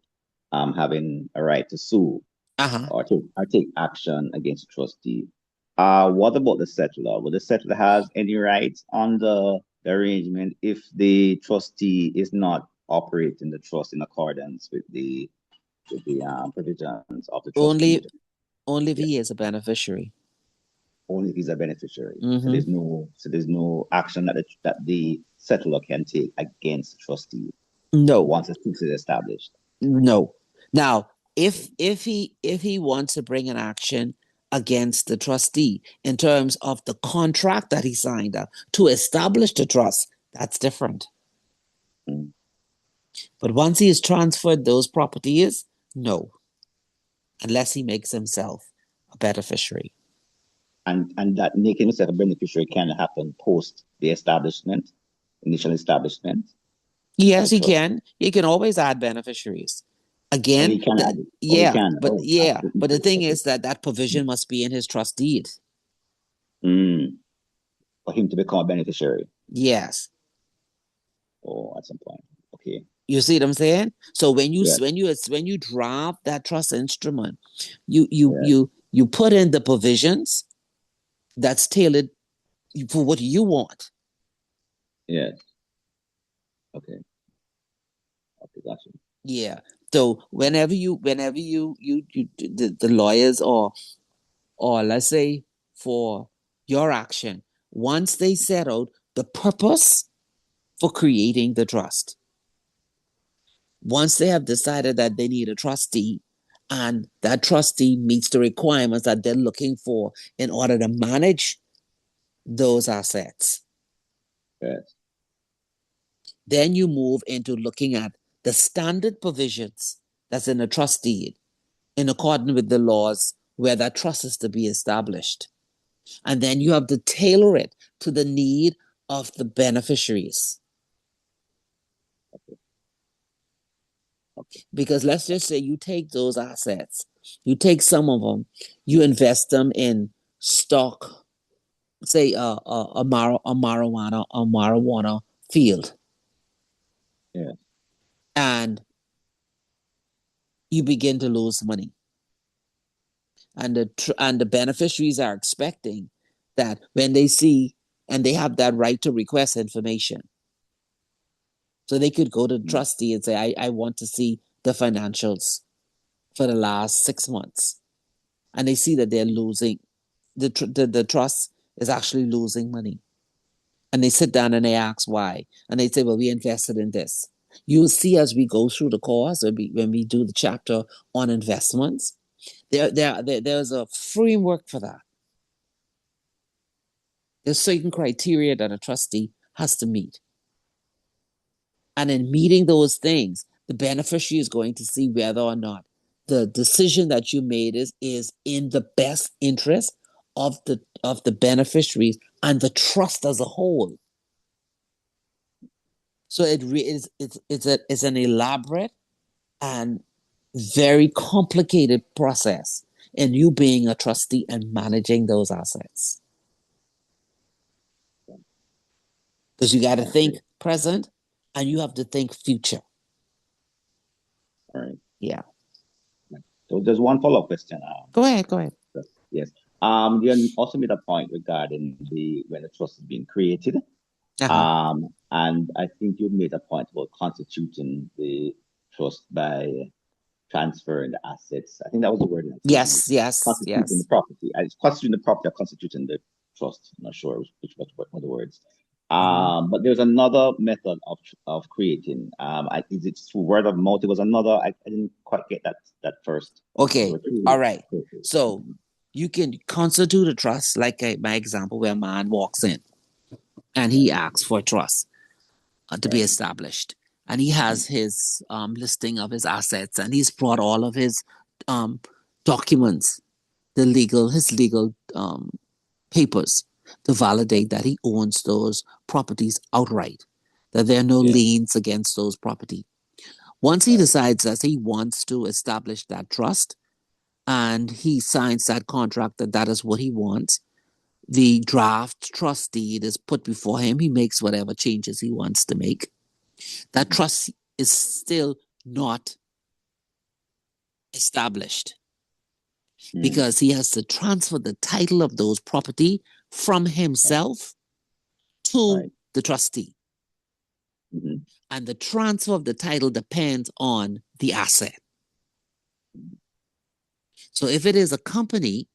having a right to sue or take action against the trustee. What about the settlor? Will the settlor has any rights under the arrangement if the trustee is not operating the trust in accordance with the provisions of the trust deed? Only if he is a beneficiary. Only if he's a beneficiary. Mhm. So there's no action that the settlor can take against the trustee No. once a suit is established. No. Now, if he wants to bring an action against the trustee in terms of the contract that he signed up to establish the trust, that's different. Mm. But once he has transferred those properties, no, unless he makes himself a beneficiary. And that making himself a beneficiary can happen post the initial establishment. Yes, he can. He can always add beneficiaries. Again, he can add it. But the thing is that provision must be in his trust deed. For him to become a beneficiary. Yes. Oh, at some point. Okay. You see what I'm saying? So when you draft that trust instrument, you put in the provisions that's tailored for what you want. Yes. Okay. Okay, gotcha. Yeah. So whenever you the lawyers or let's say for your action, once they set out the purpose for creating the trust, once they have decided that they need a trustee and that trustee meets the requirements that they're looking for in order to manage those assets, yes, then you move into looking at the standard provisions that's in a trust deed in accordance with the laws where that trust is to be established. And then you have to tailor it to the need of the beneficiaries. Okay. Because let's just say you take those assets, you take some of them, you invest them in stock, say a marijuana field. Yeah. And you begin to lose money. And the beneficiaries are expecting that when they see, and they have that right to request information. So they could go to the trustee and say, I want to see the financials for the last 6 months. And they see that they're losing, the trust is actually losing money. And they sit down and they ask why. And they say, well, we invested in this. You'll see as we go through the course, when we do the chapter on investments, there's a framework for that. There's certain criteria that a trustee has to meet. And in meeting those things, the beneficiary is going to see whether or not the decision that you made is in the best interest of the beneficiaries and the trust as a whole. So it's an elaborate and very complicated process in you being a trustee and managing those assets. Because you got to think present and you have to think future. All right. Yeah. So there's one follow-up question. Go ahead. Yes. You also made a point regarding when the trust is being created. Uh-huh. And I think you made a point about constituting the trust by transferring the assets. I think that was the word that you used. Yes. Constituting the property. It's constituting the property or constituting the trust. I'm not sure which were the words. But there's another method of creating. Is it through word of mouth? It was another. I didn't quite get that first. Okay. All right. Processes. So you can constitute a trust, like my example, where a man walks in and he asks for a trust to be established, and he has his listing of his assets, and he's brought all of his documents, his legal papers to validate that he owns those properties outright, that there are no liens against those property. Once he decides that he wants to establish that trust, and he signs that contract that is what he wants, the draft trust deed is put before him. He makes whatever changes he wants to make. That trust is still not established because he has to transfer the title of those property from himself to the trustee. And the transfer of the title depends on the asset. So if it is a company,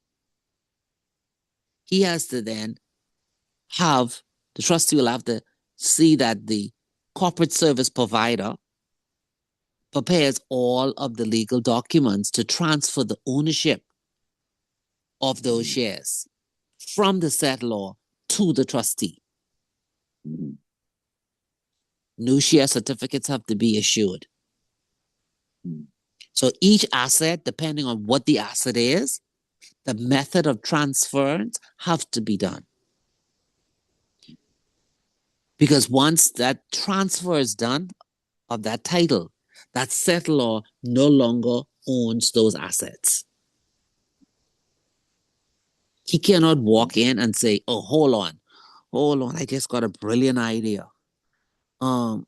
he has to then the trustee will have to see that the corporate service provider prepares all of the legal documents to transfer the ownership of those shares from the settlor to the trustee. New share certificates have to be issued. So each asset, depending on what the asset is, the method of transference have to be done. Because once that transfer is done of that title, that settlor no longer owns those assets. He cannot walk in and say, oh, hold on, I just got a brilliant idea. I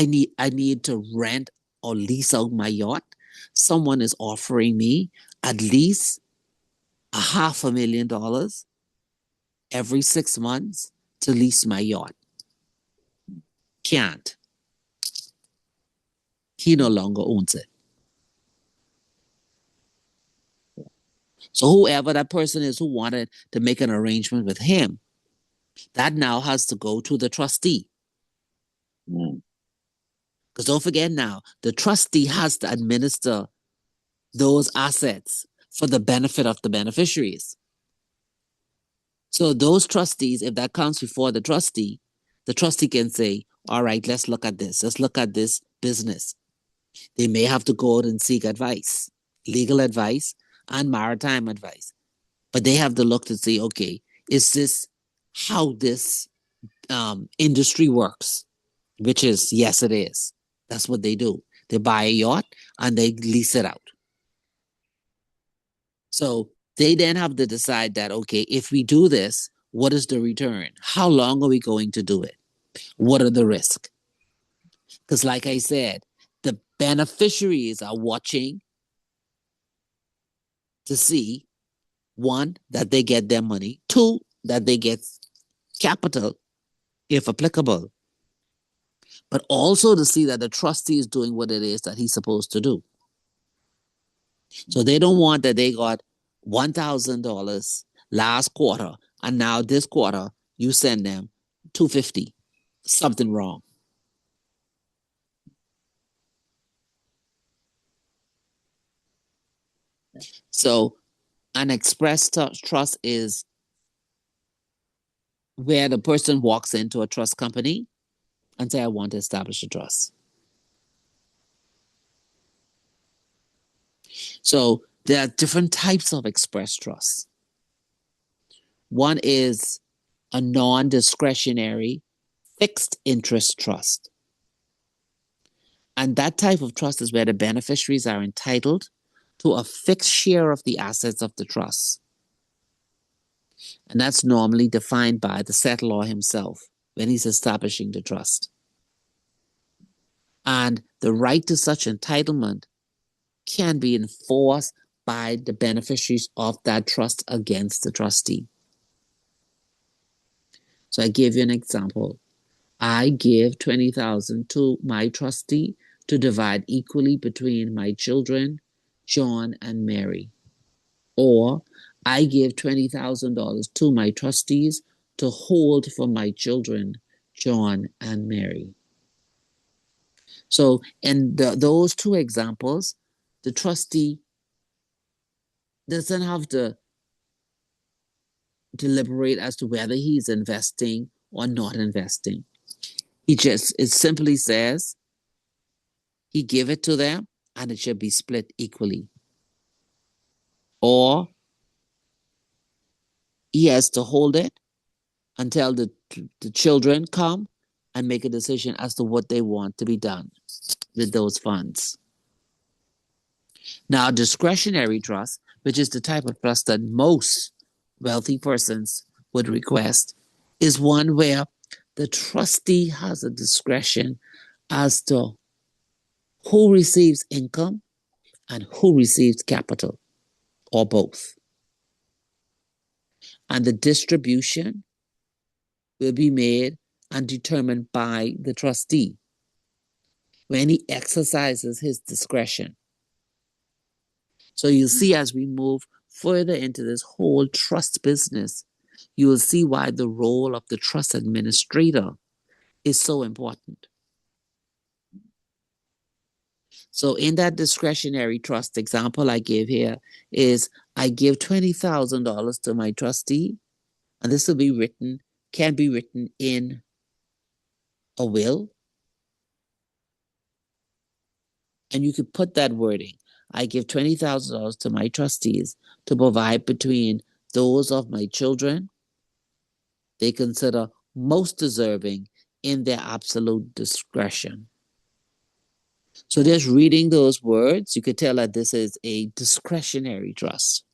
need to rent or lease out my yacht. Someone is offering me at least $500,000 every 6 months to lease my yacht. Can't. He no longer owns it. So whoever that person is who wanted to make an arrangement with him, that now has to go to the trustee. Because don't forget now, the trustee has to administer those assets for the benefit of the beneficiaries. So those trustees, if that comes before the trustee can say, all right, let's look at this. Let's look at this business. They may have to go out and seek advice, legal advice and maritime advice. But they have to look to see, okay, is this how this industry works? Which is, yes, it is. That's what they do. They buy a yacht and they lease it out. So they then have to decide that, okay, if we do this, what is the return? How long are we going to do it? What are the risks? Because like I said, the beneficiaries are watching to see, one, that they get their money, two, that they get capital, if applicable, but also to see that the trustee is doing what it is that he's supposed to do. So they don't want that they got $1,000 last quarter, and now this quarter you send them $250. Something wrong. So an express trust is where the person walks into a trust company and say, I want to establish a trust. So there are different types of express trusts. One is a non-discretionary fixed interest trust. And that type of trust is where the beneficiaries are entitled to a fixed share of the assets of the trust. And that's normally defined by the settlor himself when he's establishing the trust. And the right to such entitlement can be enforced by the beneficiaries of that trust against the trustee. So I give you an example. I give 20,000 to my trustee to divide equally between my children, John and Mary. Or I give $20,000 to my trustees to hold for my children, John and Mary. So in those two examples, the trustee doesn't have to deliberate as to whether he's investing or not investing. It simply says he give it to them and it should be split equally. Or he has to hold it until the children come and make a decision as to what they want to be done with those funds. Now, discretionary trust, which is the type of trust that most wealthy persons would request, is one where the trustee has a discretion as to who receives income and who receives capital, or both. And the distribution will be made and determined by the trustee when he exercises his discretion. So you'll see as we move further into this whole trust business, you will see why the role of the trust administrator is so important. So in that discretionary trust example I gave here is I give $20,000 to my trustee, and this will be written, can be written in a will. And you could put that wording. I give $20,000 to my trustees to provide between those of my children they consider most deserving in their absolute discretion. So just reading those words, you could tell that this is a discretionary trust.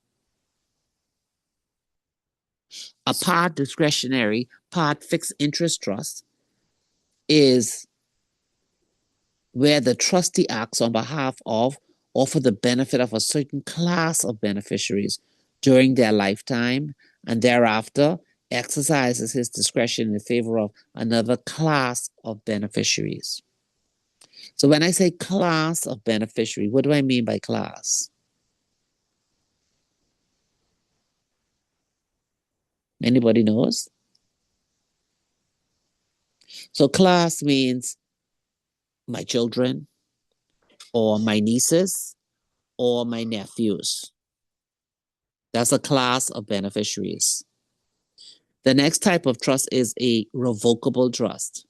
A part discretionary, part fixed interest trust is where the trustee acts on behalf of or for the benefit of a certain class of beneficiaries during their lifetime, and thereafter exercises his discretion in favor of another class of beneficiaries. So when I say class of beneficiary, what do I mean by class? Anybody knows? So class means my children or my nieces or my nephews. That's a class of beneficiaries. The next type of trust is a revocable trust.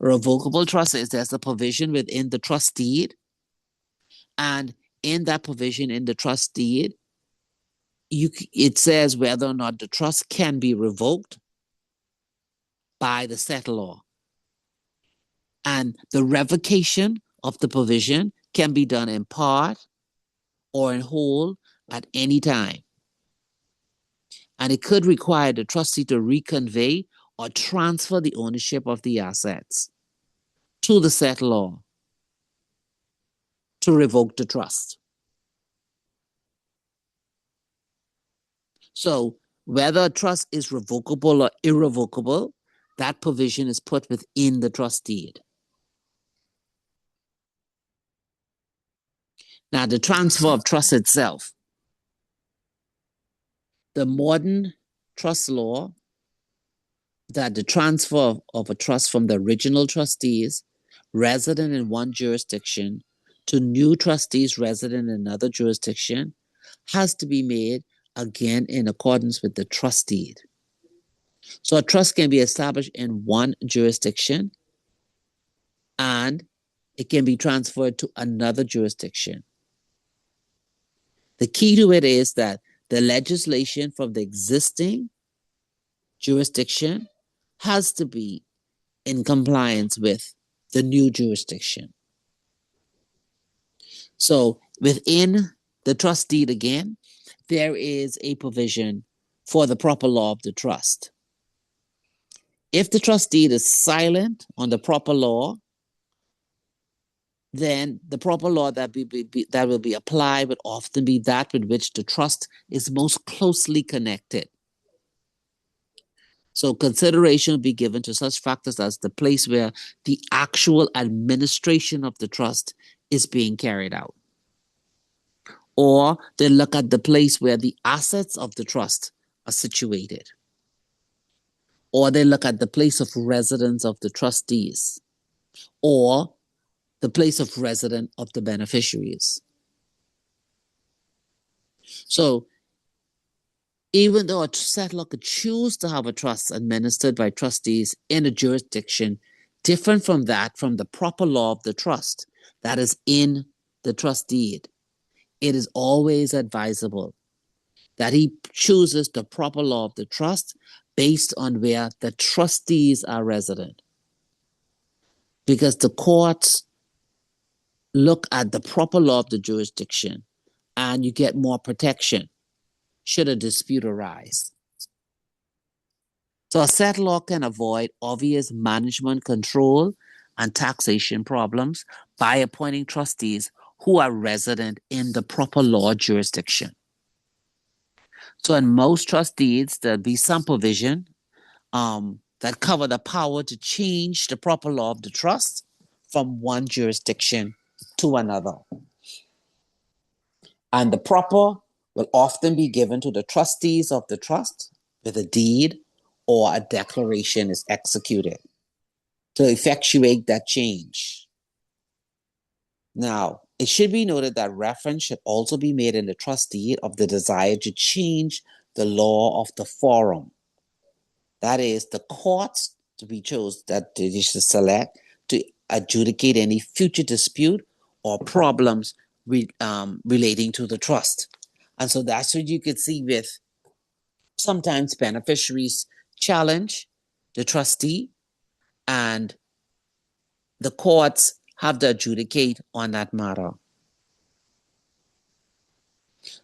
A revocable trust is there's a provision within the trust deed, and in that provision in the trust deed, it says whether or not the trust can be revoked by the settlor. And the revocation of the provision can be done in part or in whole at any time. And it could require the trustee to reconvey or transfer the ownership of the assets to the settlor to revoke the trust. So whether a trust is revocable or irrevocable, that provision is put within the trust deed. Now, the transfer of trust itself. The modern trust law that the transfer of a trust from the original trustees resident in one jurisdiction to new trustees resident in another jurisdiction has to be made again in accordance with the trust deed. So a trust can be established in one jurisdiction and it can be transferred to another jurisdiction. The key to it is that the legislation from the existing jurisdiction has to be in compliance with the new jurisdiction. So within the trust deed again, there is a provision for the proper law of the trust. If the trust deed is silent on the proper law, then the proper law that will be applied would often be that with which the trust is most closely connected. So consideration will be given to such factors as the place where the actual administration of the trust is being carried out. Or they look at the place where the assets of the trust are situated. Or they look at the place of residence of the trustees. Or the place of residence of the beneficiaries. So even though a settlor could choose to have a trust administered by trustees in a jurisdiction different from that from the proper law of the trust that is in the trust deed, it is always advisable that he chooses the proper law of the trust based on where the trustees are resident. Because the courts look at the proper law of the jurisdiction and you get more protection should a dispute arise. So a settlor can avoid obvious management control and taxation problems by appointing trustees who are resident in the proper law jurisdiction. So in most trust deeds, there'll be some provision that cover the power to change the proper law of the trust from one jurisdiction to another. And the proper will often be given to the trustees of the trust with a deed or a declaration is executed to effectuate that change. Now, it should be noted that reference should also be made in the trust deed of the desire to change the law of the forum. That is, the courts to be chose that they should select to adjudicate any future dispute or problems relating to the trust. And so that's what you could see with sometimes beneficiaries challenge the trustee and the courts have to adjudicate on that matter.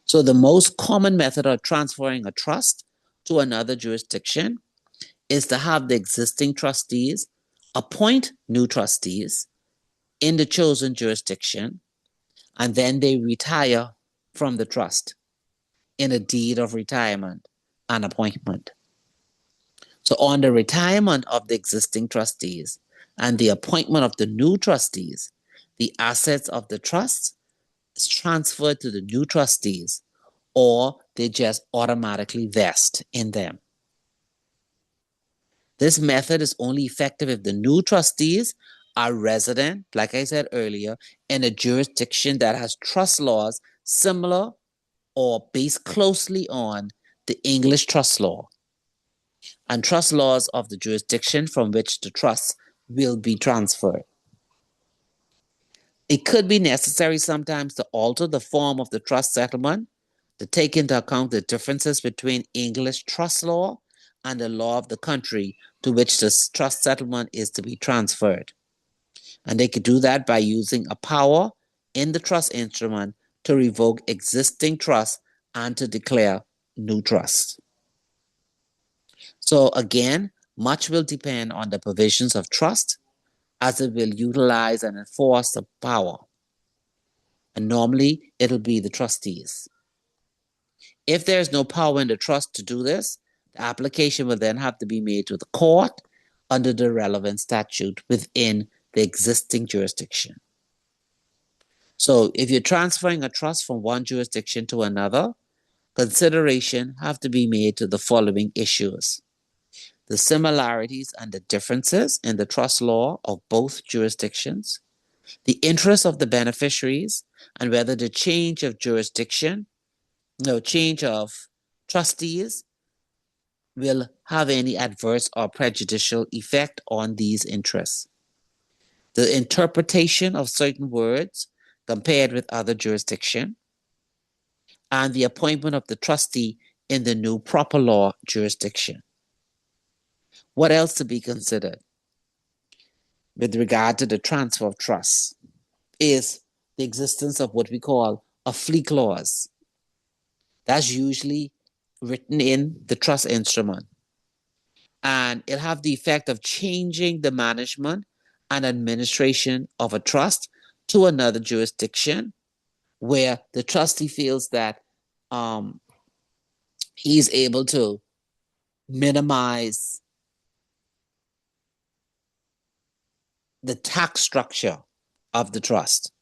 So the most common method of transferring a trust to another jurisdiction is to have the existing trustees appoint new trustees in the chosen jurisdiction, and then they retire from the trust in a deed of retirement and appointment. So on the retirement of the existing trustees and the appointment of the new trustees, the assets of the trust is transferred to the new trustees, or they just automatically vest in them. This method is only effective if the new trustees are resident, like I said earlier, in a jurisdiction that has trust laws similar or based closely on the English trust law and trust laws of the jurisdiction from which the trust will be transferred. It could be necessary sometimes to alter the form of the trust settlement to take into account the differences between English trust law and the law of the country to which the trust settlement is to be transferred. And they could do that by using a power in the trust instrument to revoke existing trust and to declare new trust. So again, much will depend on the provisions of trust as it will utilize and enforce the power. And normally it'll be the trustees. If there's no power in the trust to do this, the application will then have to be made to the court under the relevant statute within the existing jurisdiction. So if you're transferring a trust from one jurisdiction to another, consideration have to be made to the following issues: the similarities and the differences in the trust law of both jurisdictions, the interests of the beneficiaries, and whether the change of trustees will have any adverse or prejudicial effect on these interests. The interpretation of certain words compared with other jurisdiction, and the appointment of the trustee in the new proper law jurisdiction. What else to be considered with regard to the transfer of trusts is the existence of what we call a flee clause. That's usually written in the trust instrument. And it'll have the effect of changing the management and administration of a trust to another jurisdiction where the trustee feels that he's able to minimize the tax structure of the trust,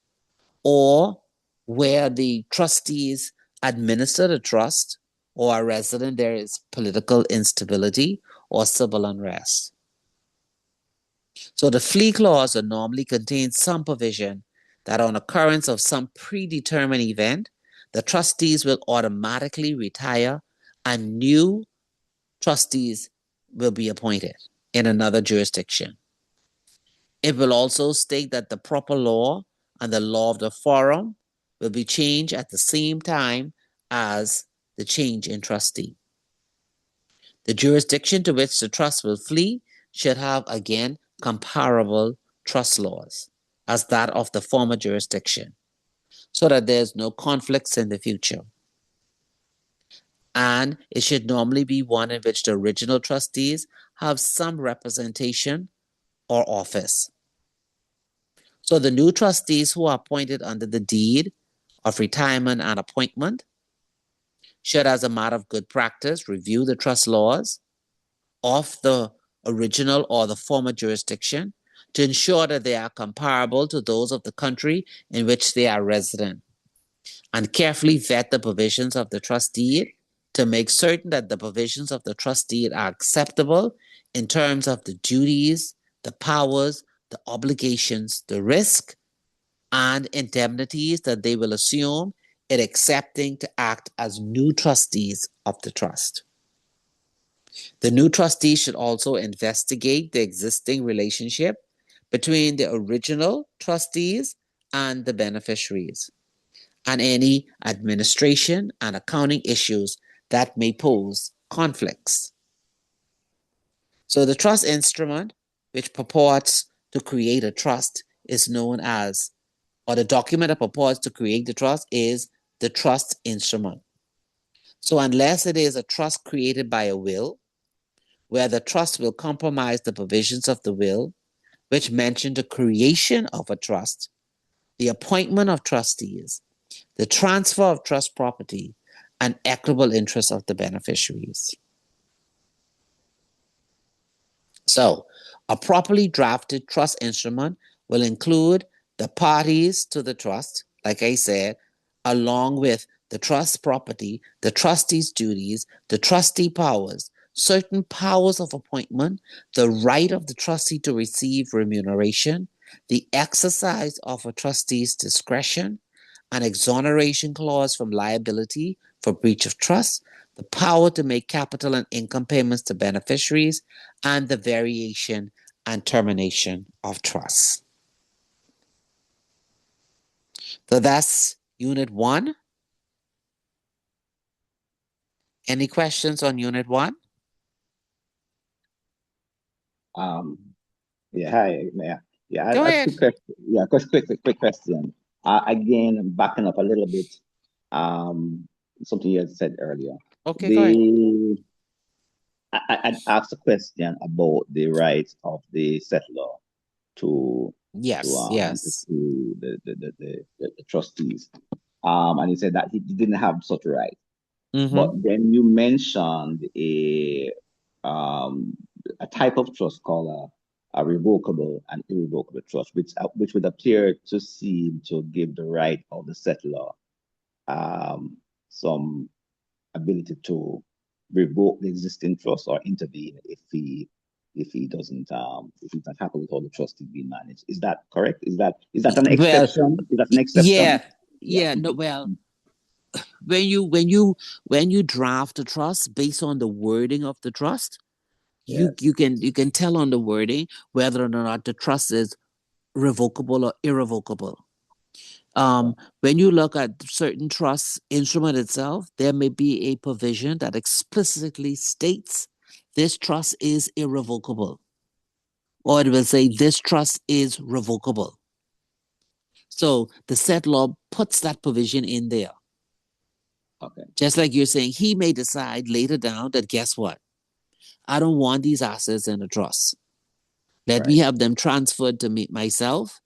or where the trustees administer the trust or are resident, there is political instability or civil unrest. So the flee clause normally contains some provision that on occurrence of some predetermined event, the trustees will automatically retire and new trustees will be appointed in another jurisdiction. It will also state that the proper law and the law of the forum will be changed at the same time as the change in trustee. The jurisdiction to which the trust will flee should have, again, comparable trust laws as that of the former jurisdiction, so that there's no conflicts in the future. And it should normally be one in which the original trustees have some representation or office. So the new trustees who are appointed under the deed of retirement and appointment should, as a matter of good practice, review the trust laws of the original or the former jurisdiction to ensure that they are comparable to those of the country in which they are resident, and carefully vet the provisions of the trust deed to make certain that the provisions of the trust deed are acceptable in terms of the duties, the powers, the obligations, the risk, and indemnities that they will assume in accepting to act as new trustees of the trust. The new trustees should also investigate the existing relationship between the original trustees and the beneficiaries, and any administration and accounting issues that may pose conflicts. So the trust instrument, which purports to create a trust, is known as, or the document that purports to create the trust is the trust instrument. So unless it is a trust created by a will, where the trust will compromise the provisions of the will, which mention the creation of a trust, the appointment of trustees, the transfer of trust property, and equitable interest of the beneficiaries. So, a properly drafted trust instrument will include the parties to the trust, like I said, along with the trust property, the trustee's duties, the trustee powers, certain powers of appointment, the right of the trustee to receive remuneration, the exercise of a trustee's discretion, an exoneration clause from liability for breach of trust, the power to make capital and income payments to beneficiaries, and the variation and termination of trusts. So that's Unit 1. Any questions on Unit 1? Yeah, hi, yeah, yeah. Go I ahead. quick question. Again, backing up a little bit, something you had said earlier. Okay, go ahead. I asked a question about the rights of the settler to Yes. to the trustees. And he said that he didn't have such a right. But then you mentioned a type of trust called a revocable and irrevocable trust, which would appear to seem to give the right of the settler some ability to revoke the existing trust or intervene if he doesn't if he's not happy with how the trust is being managed. Is that correct? Is that an exception? Is that an exception? Yeah. No. Well, when you draft a trust based on the wording of the trust, you can tell on the wording whether or not the trust is revocable or irrevocable. When you look at certain trust instrument itself, there may be a provision that explicitly states this trust is irrevocable, or it will say this trust is revocable. So the settlor puts that provision in there. Okay. Just like you're saying, he may decide later down that, guess what? I don't want these assets in a trust. Let me have them transferred to me myself,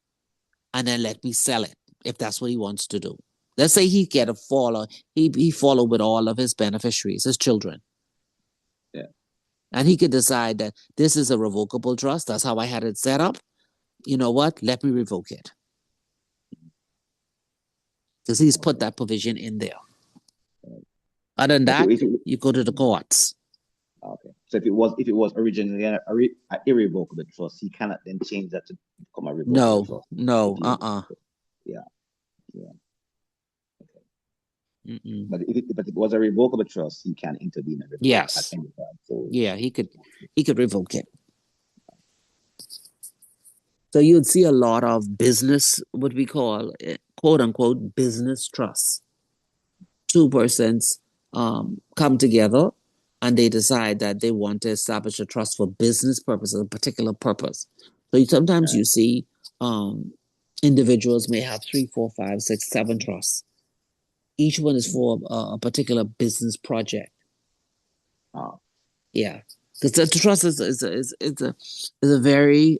and then let me sell it if that's what he wants to do. Let's say he get a follow, he follow with all of his beneficiaries, his children. Yeah. And he could decide that this is a revocable trust. That's how I had it set up. You know what? Let me revoke it. Because he's put that provision in there. Other than that, you go to the courts. Okay. So if it was originally an irrevocable trust, he cannot then change that to become a revocable trust. No. Yeah. Mm-mm. But if it was a revocable trust, he can intervene and revoke Yes. at any time. So Yeah, he could revoke it. So you'd see a lot of business, what we call quote unquote business trusts. Two persons come together and they decide that they want to establish a trust for business purposes, a particular purpose. So sometimes you see individuals may have 3, 4, 5, 6, 7 trusts. Each one is for a particular business project. Yeah, because the trust is a very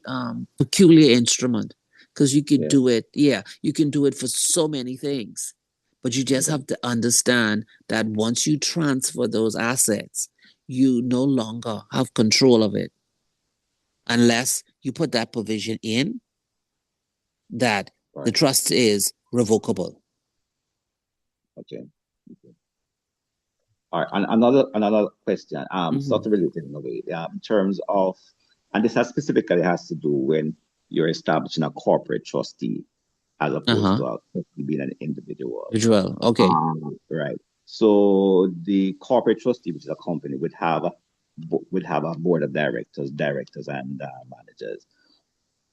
peculiar instrument because you can do it. Yeah, you can do it for so many things, but you just have to understand that once you transfer those assets, you no longer have control of it unless you put that provision in that the trust is revocable. Okay. All right, and another question, sort of related in a way, in terms of, and this specifically has to do when you're establishing a corporate trustee as opposed to being an individual. Okay. Right. So the corporate trustee, which is a company, would have a board of directors and managers.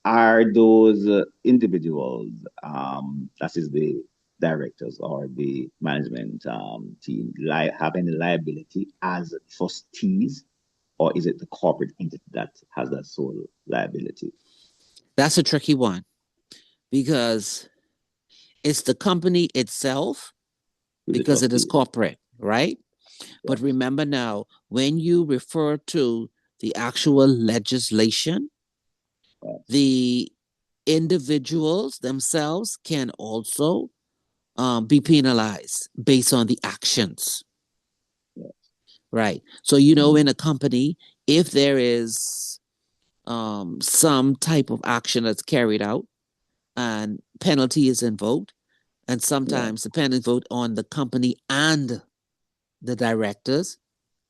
Are those individuals, that is the directors or the management team, have any liability as trustees, or is it the corporate entity that has that sole liability? That's a tricky one because it's the company itself because it is corporate, right? Yes. But remember now, when you refer to the actual legislation, the individuals themselves can also be penalized based on the actions. Yes. Right. So, in a company, if there is some type of action that's carried out and penalty is invoked, and sometimes the penalty vote on the company and the directors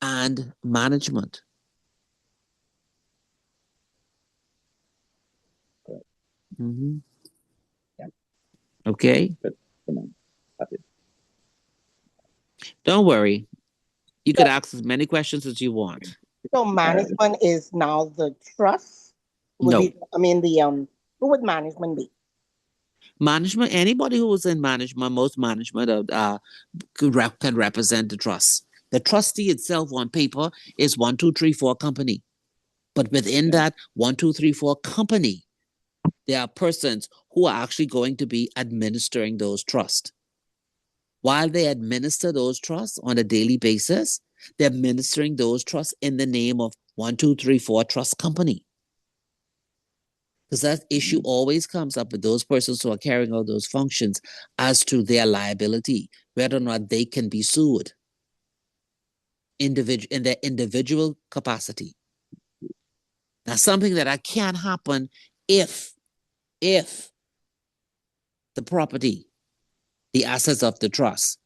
and management. Mm-hmm. Yeah. Okay. Don't worry. You could ask as many questions as you want. So management is now the trust? Who would management be? Management, anybody who was in management, most management can represent the trust. The trustee itself on paper is 1, 2, 3, 4 company. But within that 1, 2, 3, 4 company, there are persons who are actually going to be administering those trusts. While they administer those trusts on a daily basis, they're administering those trusts in the name of 1, 2, 3, 4 trust company. Because that issue always comes up with those persons who are carrying out those functions as to their liability, whether or not they can be sued in their individual capacity. Now, something that can happen if the property, the assets of the trust,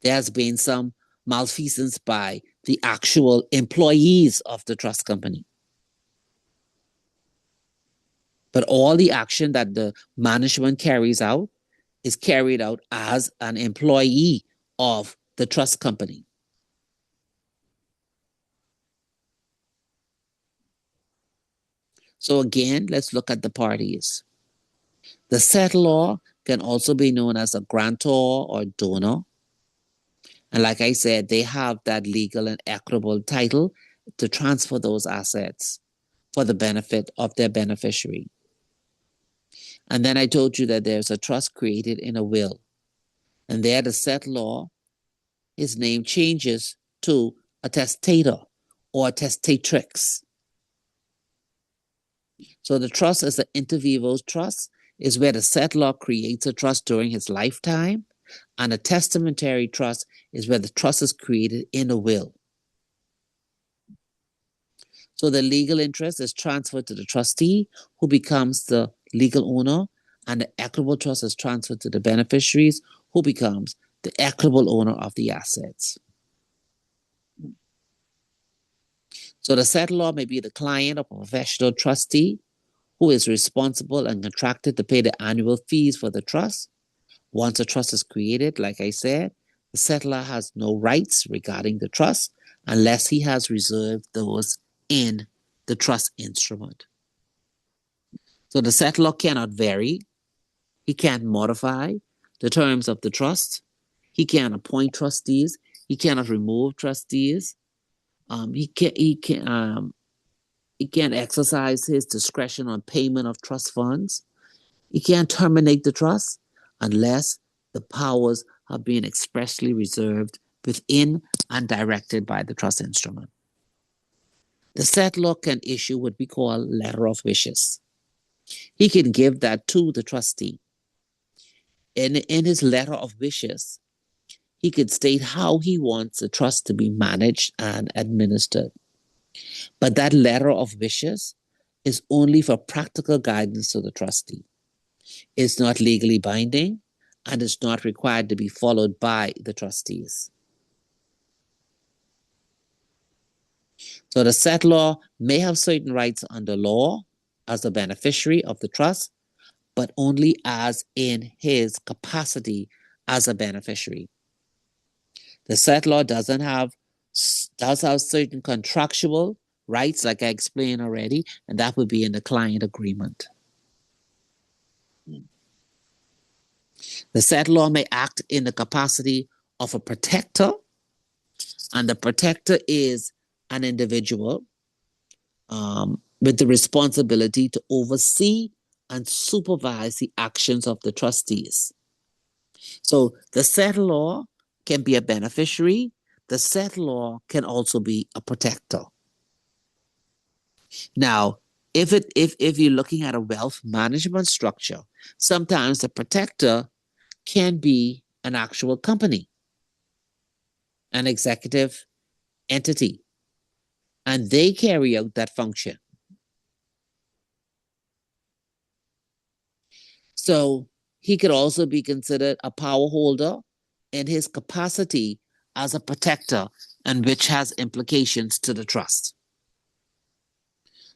there has been some malfeasance by the actual employees of the trust company. But all the action that the management carries out is carried out as an employee of the trust company. So again, let's look at the parties. The settlor can also be known as a grantor or donor. And like I said, they have that legal and equitable title to transfer those assets for the benefit of their beneficiary. And then I told you that there's a trust created in a will. And there the settlor, his name changes to a testator or a testatrix. So the trust is an inter vivos trust. is where the settlor creates a trust during his lifetime, and a testamentary trust is where the trust is created in a will. So the legal interest is transferred to the trustee, who becomes the legal owner, and the equitable trust is transferred to the beneficiaries, who becomes the equitable owner of the assets. So the settlor may be the client of a professional trustee who is responsible and contracted to pay the annual fees for the trust. Once a trust is created, like I said, the settlor has no rights regarding the trust unless he has reserved those in the trust instrument. So the settlor cannot vary, he can't modify the terms of the trust, he can't appoint trustees, he cannot remove trustees, he can't exercise his discretion on payment of trust funds, he can't terminate the trust unless the powers have been expressly reserved within and directed by the trust instrument. The settlor can issue what we call letter of wishes. He can give that to the trustee. In his letter of wishes, he could state how he wants the trust to be managed and administered. But that letter of wishes is only for practical guidance to the trustee. It's not legally binding, and it's not required to be followed by the trustees. So the settlor may have certain rights under law as a beneficiary of the trust, but only as in his capacity as a beneficiary. The settlor does have certain contractual rights, like I explained already, and that would be in the client agreement. The settlor may act in the capacity of a protector, and the protector is an individual with the responsibility to oversee and supervise the actions of the trustees. So the settlor can be a beneficiary. The settlor can also be a protector. Now, if you're looking at a wealth management structure, sometimes the protector can be an actual company, an executive entity, and they carry out that function. So he could also be considered a power holder in his capacity as a protector, and which has implications to the trust.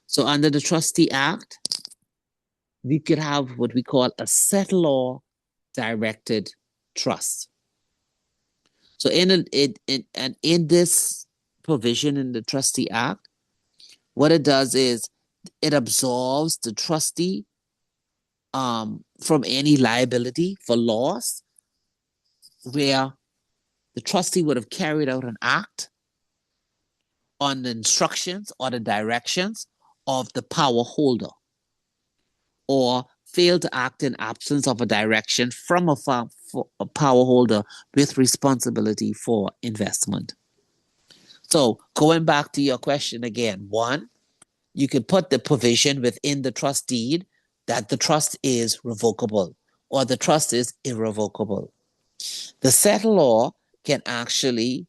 So under the Trustee Act, we could have what we call a settlor directed trust. So in this provision in the Trustee Act, what it does is it absolves the trustee from any liability for loss where the trustee would have carried out an act on the instructions or the directions of the power holder, or failed to act in absence of a direction from a power holder with responsibility for investment. So going back to your question again, one, you could put the provision within the trust deed that the trust is revocable or the trust is irrevocable. The settlor can actually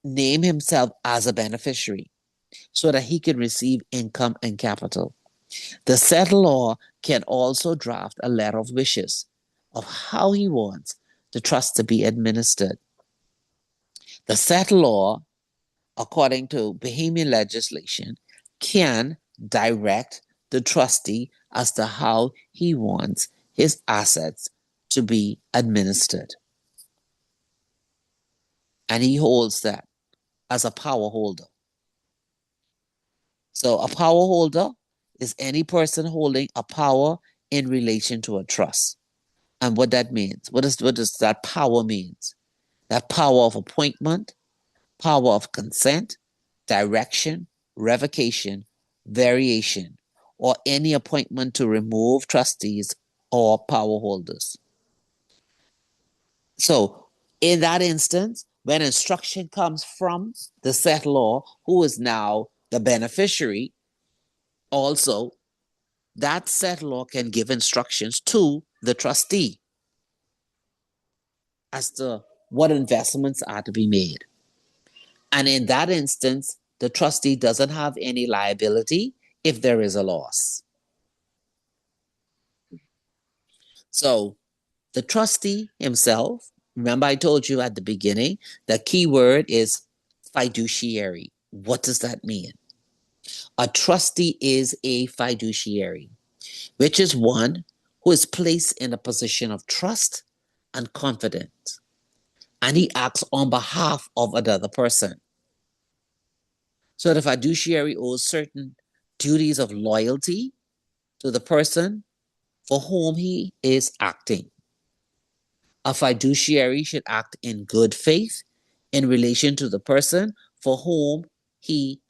name himself as a beneficiary so that he can receive income and capital. The settlor can also draft a letter of wishes of how he wants the trust to be administered. The settlor, according to Bahamian legislation, can direct the trustee as to how he wants his assets to be administered. And he holds that as a power holder. So a power holder is any person holding a power in relation to a trust. And what that means, what does that power means? That power of appointment, power of consent, direction, revocation, variation, or any appointment to remove trustees or power holders. So in that instance, when instruction comes from the settlor, who is now the beneficiary, also that settlor can give instructions to the trustee as to what investments are to be made. And in that instance, the trustee doesn't have any liability if there is a loss. So the trustee himself, remember I told you at the beginning, the key word is fiduciary. What does that mean? A trustee is a fiduciary, which is one who is placed in a position of trust and confidence, and he acts on behalf of another person. So the fiduciary owes certain duties of loyalty to the person for whom he is acting. A fiduciary should act in good faith in relation to the person for whom he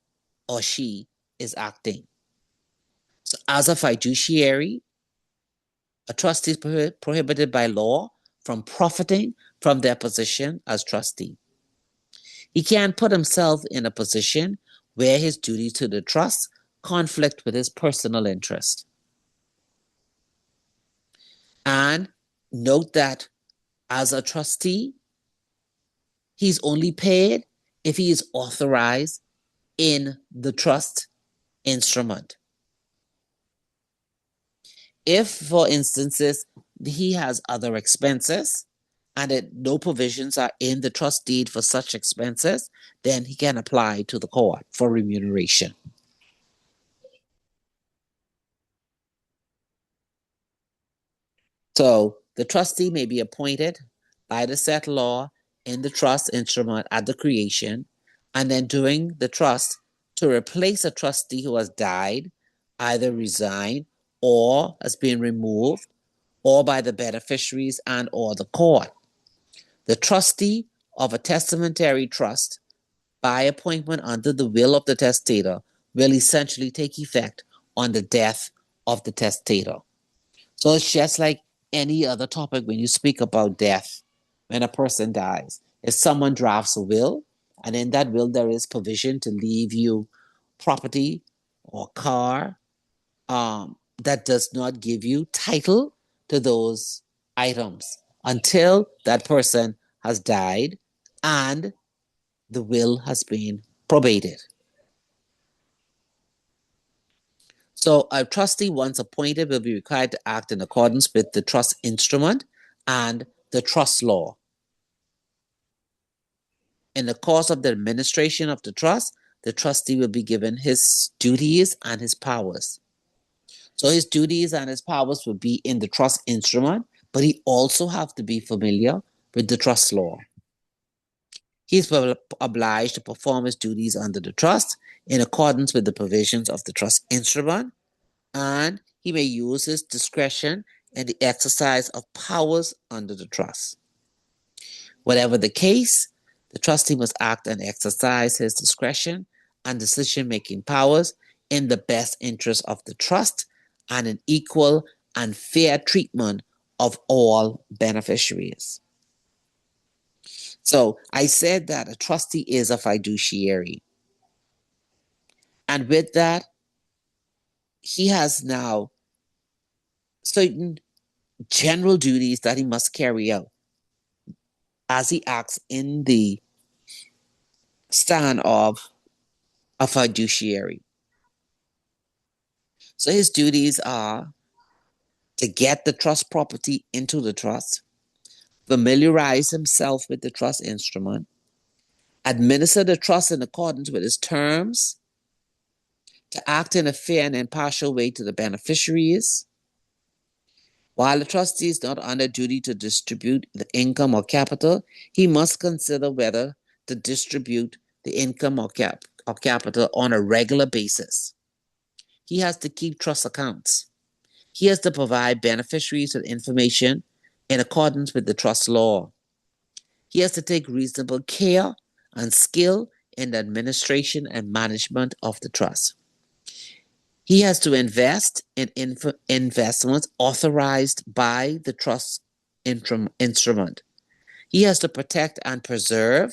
or she is acting. So as a fiduciary, a trustee is prohibited by law from profiting from their position as trustee. He can't put himself in a position where his duty to the trust conflict with his personal interest. And note that as a trustee, he's only paid if he is authorized in the trust instrument. If, for instances, he has other expenses and that no provisions are in the trust deed for such expenses, then he can apply to the court for remuneration. So the trustee may be appointed by the settlor in the trust instrument at the creation, and then during the trust to replace a trustee who has died, either resigned or has been removed, or by the beneficiaries and or the court. The trustee of a testamentary trust by appointment under the will of the testator will essentially take effect on the death of the testator. So it's just like any other topic when you speak about death, when a person dies. If someone drafts a will, and in that will there is provision to leave you property or car, that does not give you title to those items until that person has died and the will has been probated. So a trustee once appointed will be required to act in accordance with the trust instrument and the trust law. In the course of the administration of the trust, the trustee will be given his duties and his powers. So his duties and his powers will be in the trust instrument, but he also have to be familiar with the trust law. He is obliged to perform his duties under the trust in accordance with the provisions of the trust instrument, and he may use his discretion in the exercise of powers under the trust. Whatever the case, the trustee must act and exercise his discretion and decision-making powers in the best interest of the trust and an equal and fair treatment of all beneficiaries. So I said that a trustee is a fiduciary. And with that, he has now certain general duties that he must carry out as he acts in the stand of a fiduciary. So his duties are to get the trust property into the trust, familiarize himself with the trust instrument, administer the trust in accordance with its terms, to act in a fair and impartial way to the beneficiaries. While the trustee is not under duty to distribute the income or capital, he must consider whether to distribute the income or capital on a regular basis. He has to keep trust accounts. He has to provide beneficiaries with information in accordance with the trust law. He has to take reasonable care and skill in the administration and management of the trust. He has to invest in investments authorized by the trust instrument. He has to protect and preserve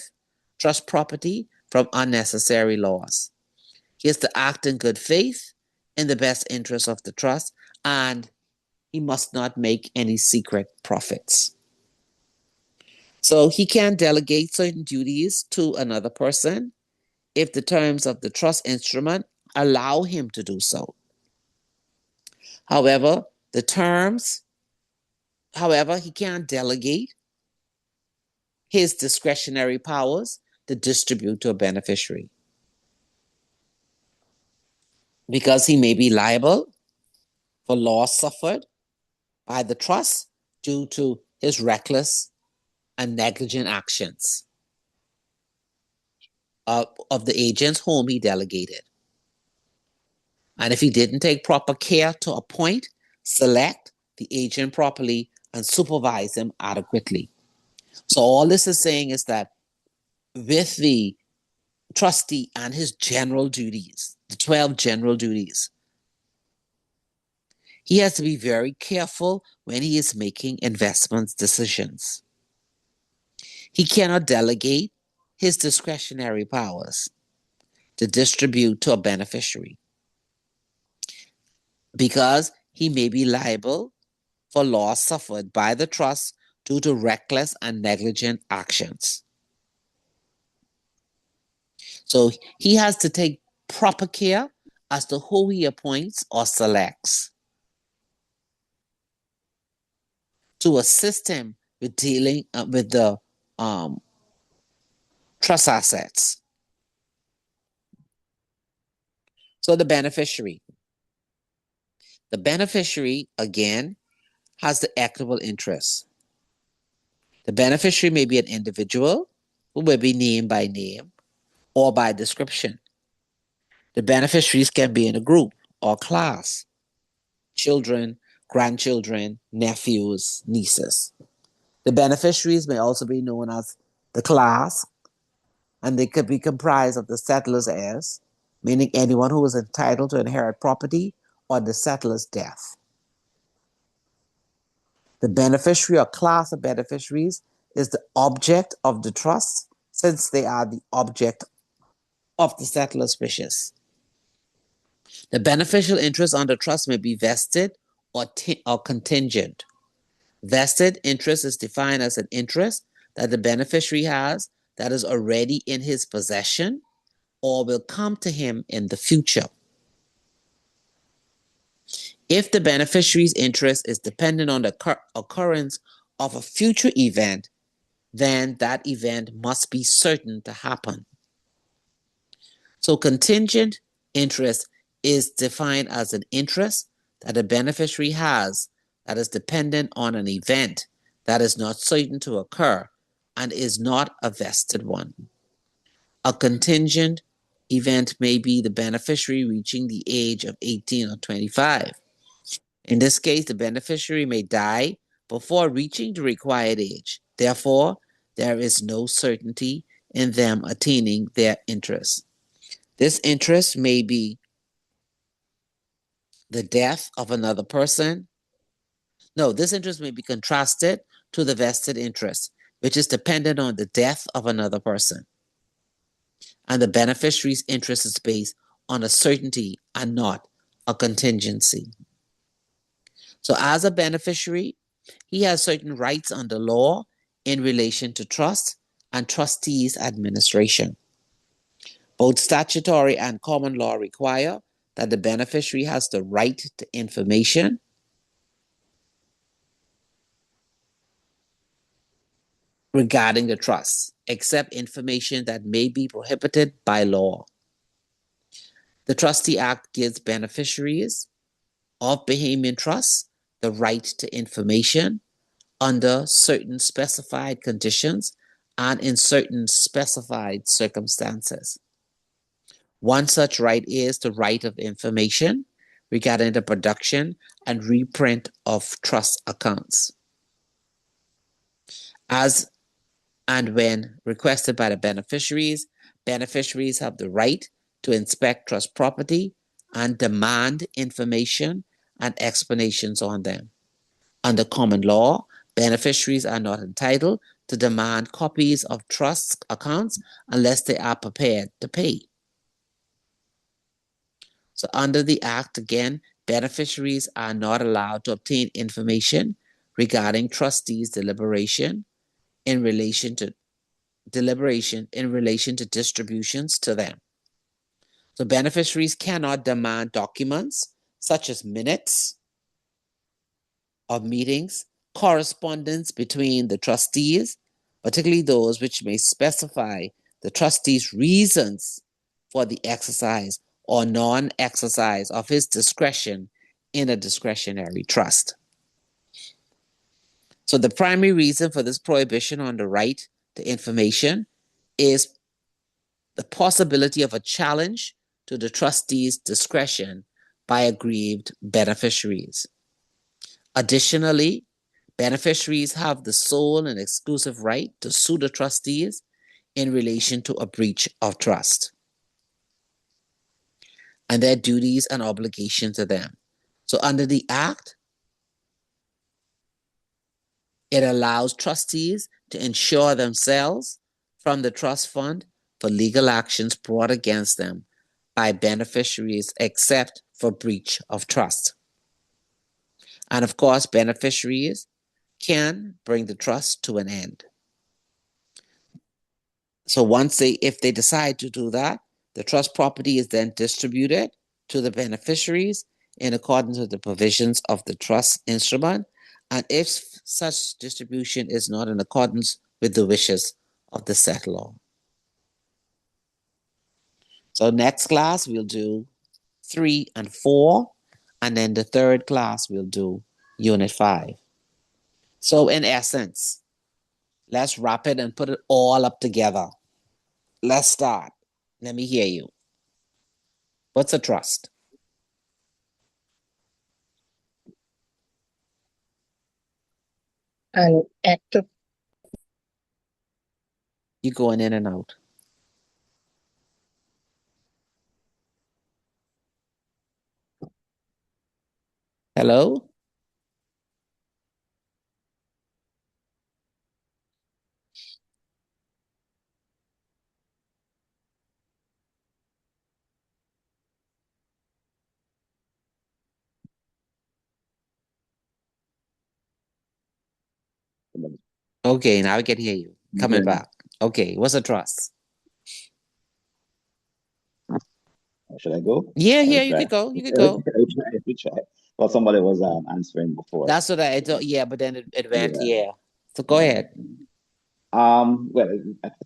trust property from unnecessary loss. He has to act in good faith in the best interest of the trust and he must not make any secret profits. So he can delegate certain duties to another person if the terms of the trust instrument allow him to do so. However, he can't delegate his discretionary powers to distribute to a beneficiary, because he may be liable for loss suffered by the trust due to his reckless and negligent actions of the agents whom he delegated. And if he didn't take proper care to appoint, select the agent properly, and supervise him adequately. So all this is saying is that with the trustee and his general duties, the 12 general duties, he has to be very careful when he is making investment decisions. He cannot delegate his discretionary powers to distribute to a beneficiary, because he may be liable for loss suffered by the trust due to reckless and negligent actions. So he has to take proper care as to who he appoints or selects to assist him with dealing with the trust assets. So the beneficiary. The beneficiary, again, has the equitable interest. The beneficiary may be an individual who will be named by name or by description. The beneficiaries can be in a group or class: children, grandchildren, nephews, nieces. The beneficiaries may also be known as the class, and they could be comprised of the settlor's heirs, meaning anyone who is entitled to inherit property on the settlor's death. The beneficiary or class of beneficiaries is the object of the trust, since they are the object of the settlor's wishes. The beneficial interest on the trust may be vested or contingent. Vested interest is defined as an interest that the beneficiary has that is already in his possession or will come to him in the future. If the beneficiary's interest is dependent on the occurrence of a future event, then that event must be certain to happen. So contingent interest is defined as an interest that a beneficiary has that is dependent on an event that is not certain to occur and is not a vested one. A contingent event may be the beneficiary reaching the age of 18 or 25. In this case, the beneficiary may die before reaching the required age. Therefore, there is no certainty in them attaining their interest. This interest may be the death of another person. No, this interest may be contrasted to the vested interest, which is dependent on the death of another person. And the beneficiary's interest is based on a certainty and not a contingency. So as a beneficiary, he has certain rights under law in relation to trust and trustees' administration. Both statutory and common law require that the beneficiary has the right to information regarding the trust, except information that may be prohibited by law. The Trustee Act gives beneficiaries of Bahamian trusts the right to information under certain specified conditions and in certain specified circumstances. One such right is the right of information regarding the production and reprint of trust accounts, as and when requested by the beneficiaries. Beneficiaries have the right to inspect trust property and demand information and explanations on them. Under common law, beneficiaries are not entitled to demand copies of trust accounts unless they are prepared to pay. So under the Act, again, beneficiaries are not allowed to obtain information regarding trustees' deliberation in relation to distributions to them. So beneficiaries cannot demand documents such as minutes of meetings, correspondence between the trustees, particularly those which may specify the trustee's reasons for the exercise or non-exercise of his discretion in a discretionary trust. So the primary reason for this prohibition on the right to information is the possibility of a challenge to the trustee's discretion by aggrieved beneficiaries. Additionally, beneficiaries have the sole and exclusive right to sue the trustees in relation to a breach of trust and their duties and obligations to them. So under the Act, it allows trustees to insure themselves from the trust fund for legal actions brought against them by beneficiaries except for breach of trust. And of course, beneficiaries can bring the trust to an end. So if they decide to do that, the trust property is then distributed to the beneficiaries in accordance with the provisions of the trust instrument. And if such distribution is not in accordance with the wishes of the settlor. So next class, we'll do 3 and 4. And then the third class, we'll do Unit 5. So in essence, let's wrap it and put it all up together. Let's start. Let me hear you. What's a trust? An act of You're going in and out. Hello? Okay, now I can hear you. Coming back. Okay, what's a trust? Should I go? Yeah, you could go. You could go. We try. Well, somebody was answering before. That's what I thought. Yeah, but then it went. Yeah. So go ahead. Well,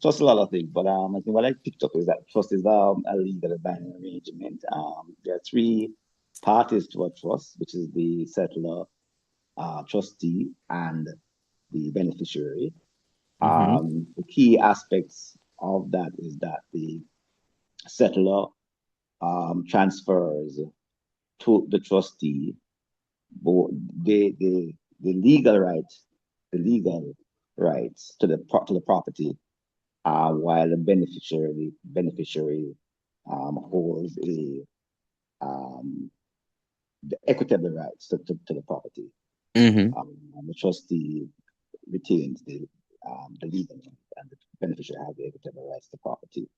trust a lot of things, but I think what I picked up is that trust is a legally binding arrangement. There are 3 parties to a trust, which is the settlor, trustee, and the beneficiary. The key aspects of that is that the settlor transfers to the trustee the legal rights to the property, while the beneficiary holds the equitable rights to the property. The trustee retains the legal rights, and the beneficiary has the equitable rights to property.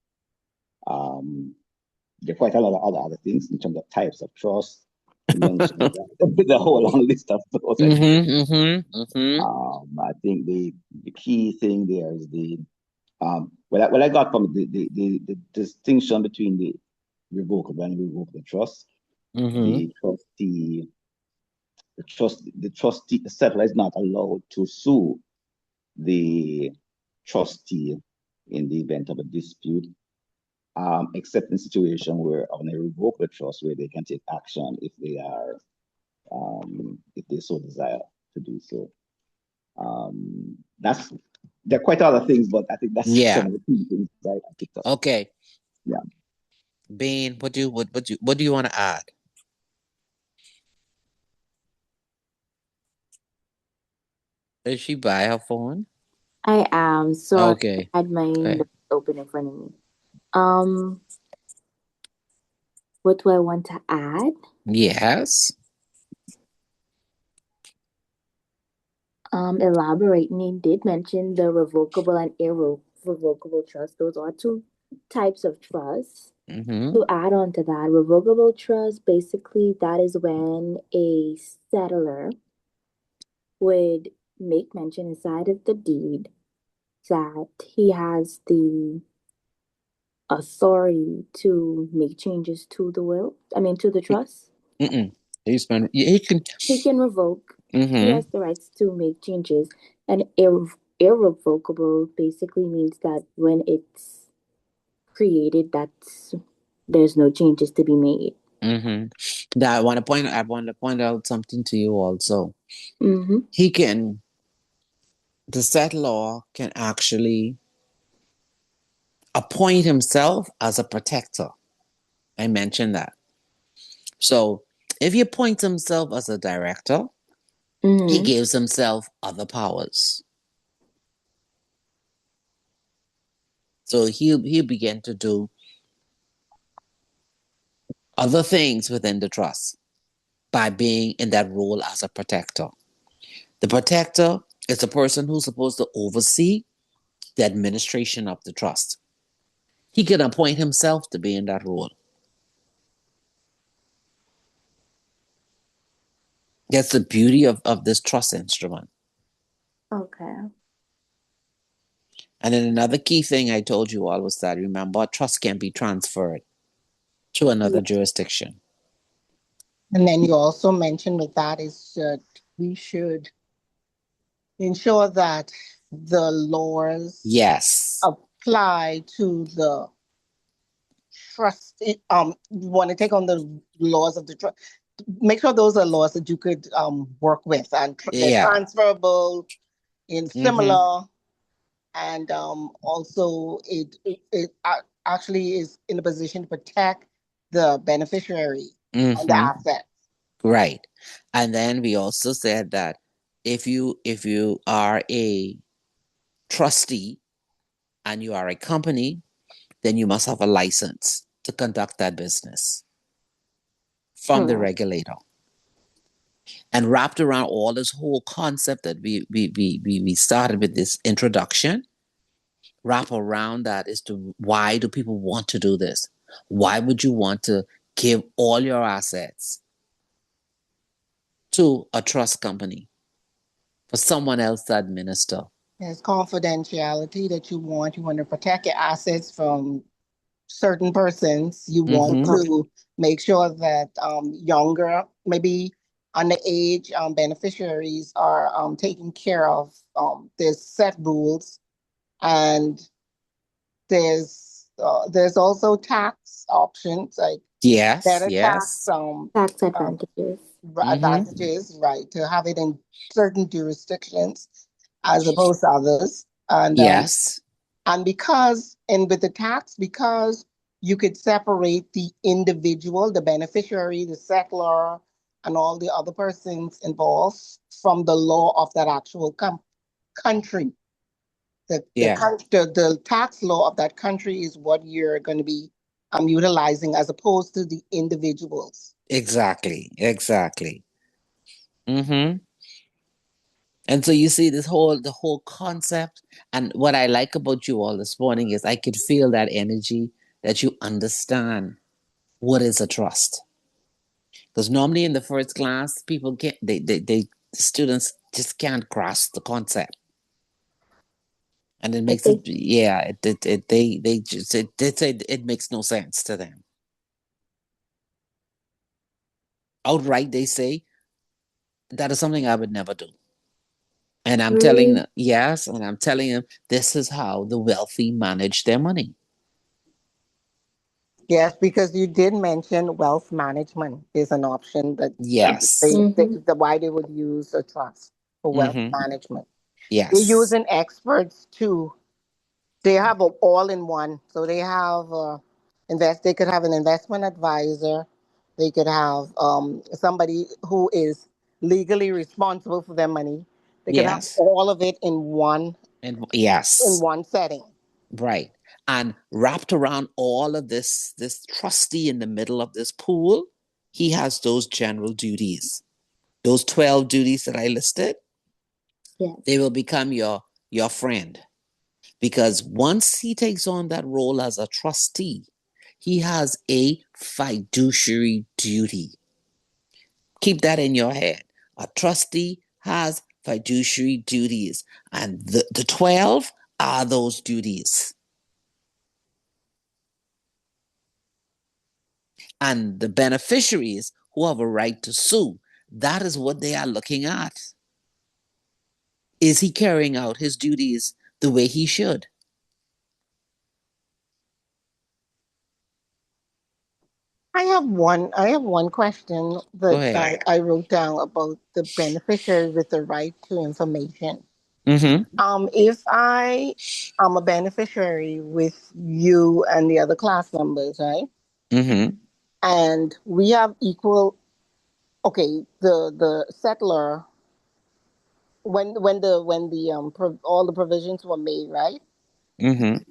There are quite a lot of other things in terms of types of trust. The whole long list of those. I think the key thing there is what I got from the distinction between the revocable and irrevocable trust. The settlor is not allowed to sue the trustee in the event of a dispute, except in situation where on a revocable trust, where they can take action if they so desire to do so. There are quite other things, but I think that's some of the key things I picked up. Okay. Yeah. Bean, what do you want to add? Did she buy her phone? I am. So okay. I had mine open in front of me. What do I want to add? Yes. Elaborating, he did mention the revocable and irrevocable trust. Those are 2 types of trust. Mm-hmm. To add on to that, revocable trust, basically, that is when a settler would make mention inside of the deed that he has the authority to make changes to the will, to the trust. Mm-mm. He can. He can revoke. He Mm-hmm. has the rights to make changes. And irrevocable basically means that when it's created, there's no changes to be made. Mm-hmm. Now I want to point out something to you also. Mm-hmm. The settlor can actually appoint himself as a protector. I mentioned that. So if he appoints himself as a director, he Mm-hmm. gives himself other powers. So he'll begin to do other things within the trust by being in that role as a protector. The protector is the person who's supposed to oversee the administration of the trust. He can appoint himself to be in that role. That's the beauty of this trust instrument. Okay. And then another key thing I told you all was that remember, trust can be transferred to another jurisdiction. And then you also mentioned with that is that we should ensure that the laws Yes. apply to the trust. You want to take on the laws of the trust. Make sure those are laws that you could work with, and they're Yeah. transferable in Mm-hmm. similar, and also it actually is in a position to protect the beneficiary and the Mm-hmm. asset. Right. And then we also said that if you are a trustee and you are a company, then you must have a license to conduct that business from the regulator. And wrapped around all this whole concept that we started with this introduction, wrap around that is to why do people want to do this? Why would you want to give all your assets to a trust company for someone else to administer? There's confidentiality that you want. You want to protect your assets from certain persons. You want Mm-hmm. to make sure that younger, maybe underage beneficiaries are taken care of. There's set rules, and there's also tax options like Yes, better yes. Tax advantages. Mm-hmm. advantages, right, to have it in certain jurisdictions as opposed to others. And Yes. and because, and with the tax, because you could separate the individual, the beneficiary, the settler, and all the other persons involved from the law of that actual country. Yeah. The tax law of that country is what you're going to be utilizing as opposed to the individuals. Exactly. Exactly. Mm-hmm. And so you see the whole concept. And what I like about you all this morning is I could feel that energy that you understand what is a trust. Because normally in the first class, people can't students just can't grasp the concept. And it makes it they just it makes no sense to them. Outright they say that is something I would never do. And I'm telling them, yes, and I'm telling them this is how the wealthy manage their money. Yes, because you did mention wealth management is an option that Yes. why they would use a trust for wealth Mm-hmm. management. Yes. They're using experts too. They have an all-in-one. So they have they could have an investment advisor. They could have somebody who is legally responsible for their money. They could have Yes. all of it in one And yes. in one setting. Right. And wrapped around all of this trustee in the middle of this pool, he has those general duties. Those 12 duties that I listed, Yes. they will become your friend. because once he takes on that role as a trustee, he has a fiduciary duty. Keep that in your head. A trustee has fiduciary duties, and the 12 are those duties. And the beneficiaries who have a right to sue, that is what they are looking at. Is he carrying out his duties the way he should? I have one question Go that ahead. I wrote down about the beneficiary with the right to information. Mm-hmm. If I am a beneficiary with you and the other class members, right? Mm-hmm. And we have equal, okay, the settler, all the provisions were made, right? Mm-hmm.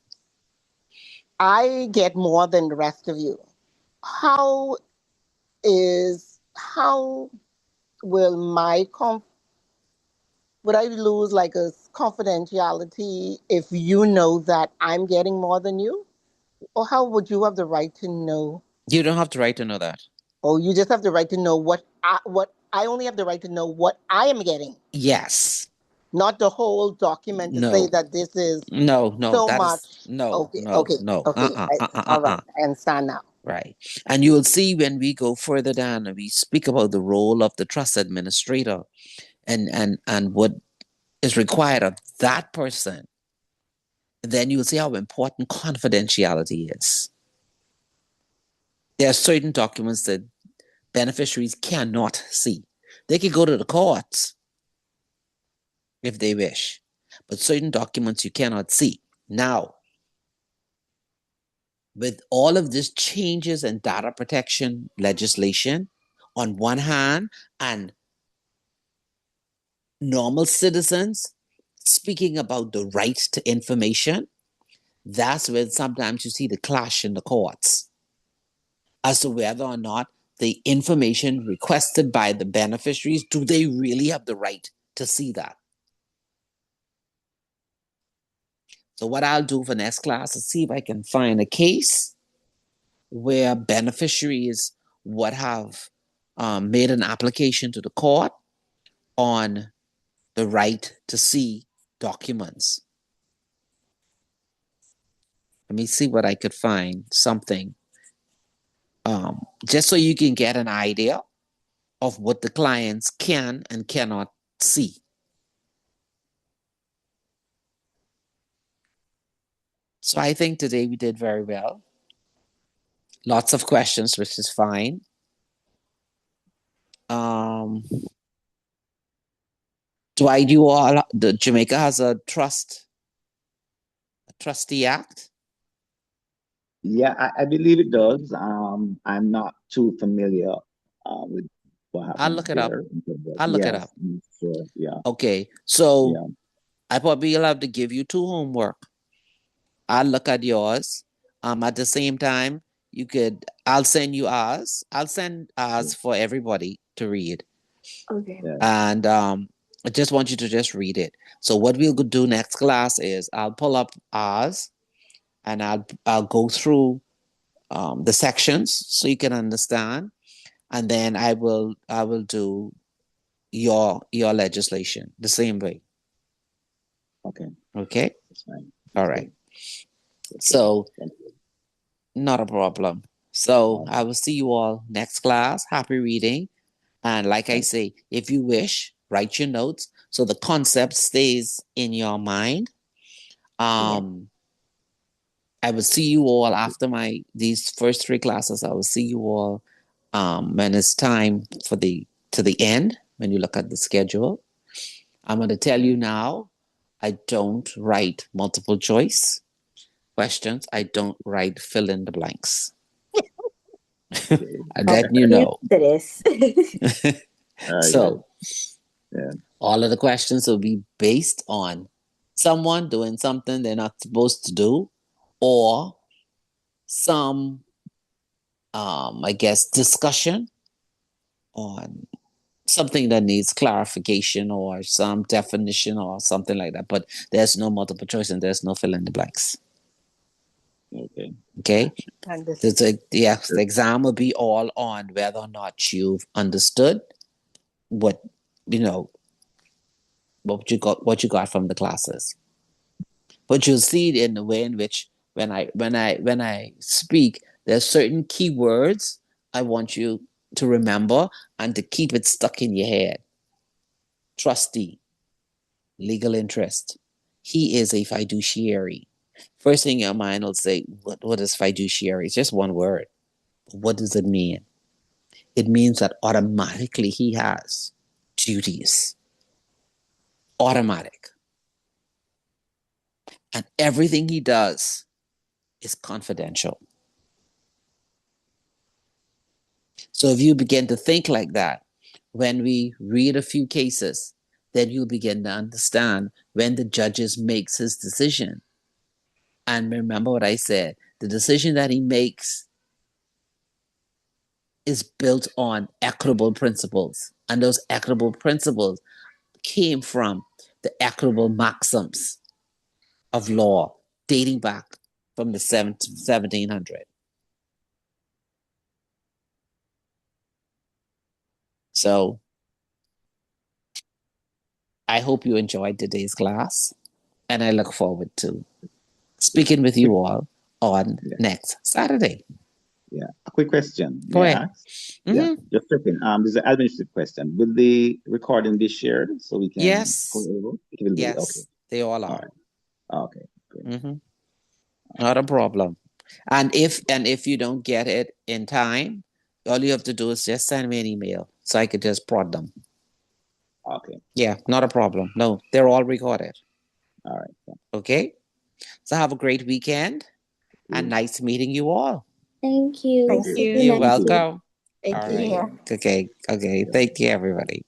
I get more than the rest of you. How how will would I lose like a confidentiality if you know that I'm getting more than you? Or how would you have the right to know? You don't have the right to know that. Oh, you just have the right to know what I only have the right to know what I am getting, Yes. not the whole document to say No. that this is No. No. so That is much. no. Okay, No. okay, No. okay. All right, I understand now. Right. And you will see when we go further down and we speak about the role of the trust administrator and what is required of that person, then you'll see how important confidentiality is. There are certain documents that beneficiaries cannot see. They can go to the courts if they wish, but certain documents you cannot see. Now, with all of these changes in data protection legislation on one hand, and normal citizens speaking about the right to information, that's when sometimes you see the clash in the courts as to whether or not the information requested by the beneficiaries, do they really have the right to see that? So what I'll do for next class is see if I can find a case where beneficiaries would have made an application to the court on the right to see documents. Let me see what I could find, something, just so you can get an idea of what the clients can and cannot see. So I think today we did very well. Lots of questions, which is fine. The Jamaica has a trustee act? Yeah, I believe it does. I'm not too familiar with what I'll happens look it up. there. I'll look it up. Yes, sure. Yeah, Okay, so yeah. I probably will have to give you 2 homework. I'll look at yours. At the same time, I'll send you ours. I'll send ours for everybody to read. Okay. Yeah. And I just want you to just read it. So what we'll do next class is I'll pull up ours and I'll go through the sections so you can understand, and then I will do your legislation the same way. Okay, Okay. that's fine. All That's right. good. That's good. So Thank you. not a problem. So Okay. I will see you all next class. Happy reading. And like I say, if you wish, write your notes so the concept stays in your mind. I will see you all after these first 3 classes. I will see you all when it's time for to the end, when you look at the schedule. I'm going to tell you now, I don't write multiple choice questions. I don't write fill in the blanks. Okay. I'm letting you know. This. So Yeah. all of the questions will be based on someone doing something they're not supposed to do, or some, I guess, discussion on something that needs clarification or some definition or something like that. But there's no multiple choice and there's no fill in the blanks. Okay. Okay. Understood. The exam will be all on whether or not you've understood what what you got from the classes. But you'll see it in the way in which when I speak, there's certain keywords I want you to remember and to keep it stuck in your head. Trustee, legal interest. He is a fiduciary. First thing your mind will say, what is fiduciary? It's just one word. What does it mean? It means that automatically he has duties. Automatic. And everything he does is confidential. So if you begin to think like that, when we read a few cases, then you'll begin to understand when the judges makes his decision. And remember what I said, the decision that he makes is built on equitable principles. And those equitable principles came from the equitable maxims of law dating back from the 1700. So I hope you enjoyed today's class, and I look forward to speaking with you all on next Saturday. Yeah, a quick question. Go ahead. Yeah, just checking. This is an administrative question. Will the recording be shared so we can? Yes. Go over? It will be. Yes, Okay. they all are. All right. Okay. Great. Not a problem. And if you don't get it in time, all you have to do is just send me an email so I could just prod them. Okay. Yeah, not a problem. No, they're all recorded. All right. Okay. So have a great weekend and nice meeting you all. Thank you. Thank See you. you You're next week. welcome. Thank All you. right. Okay. Thank you, everybody.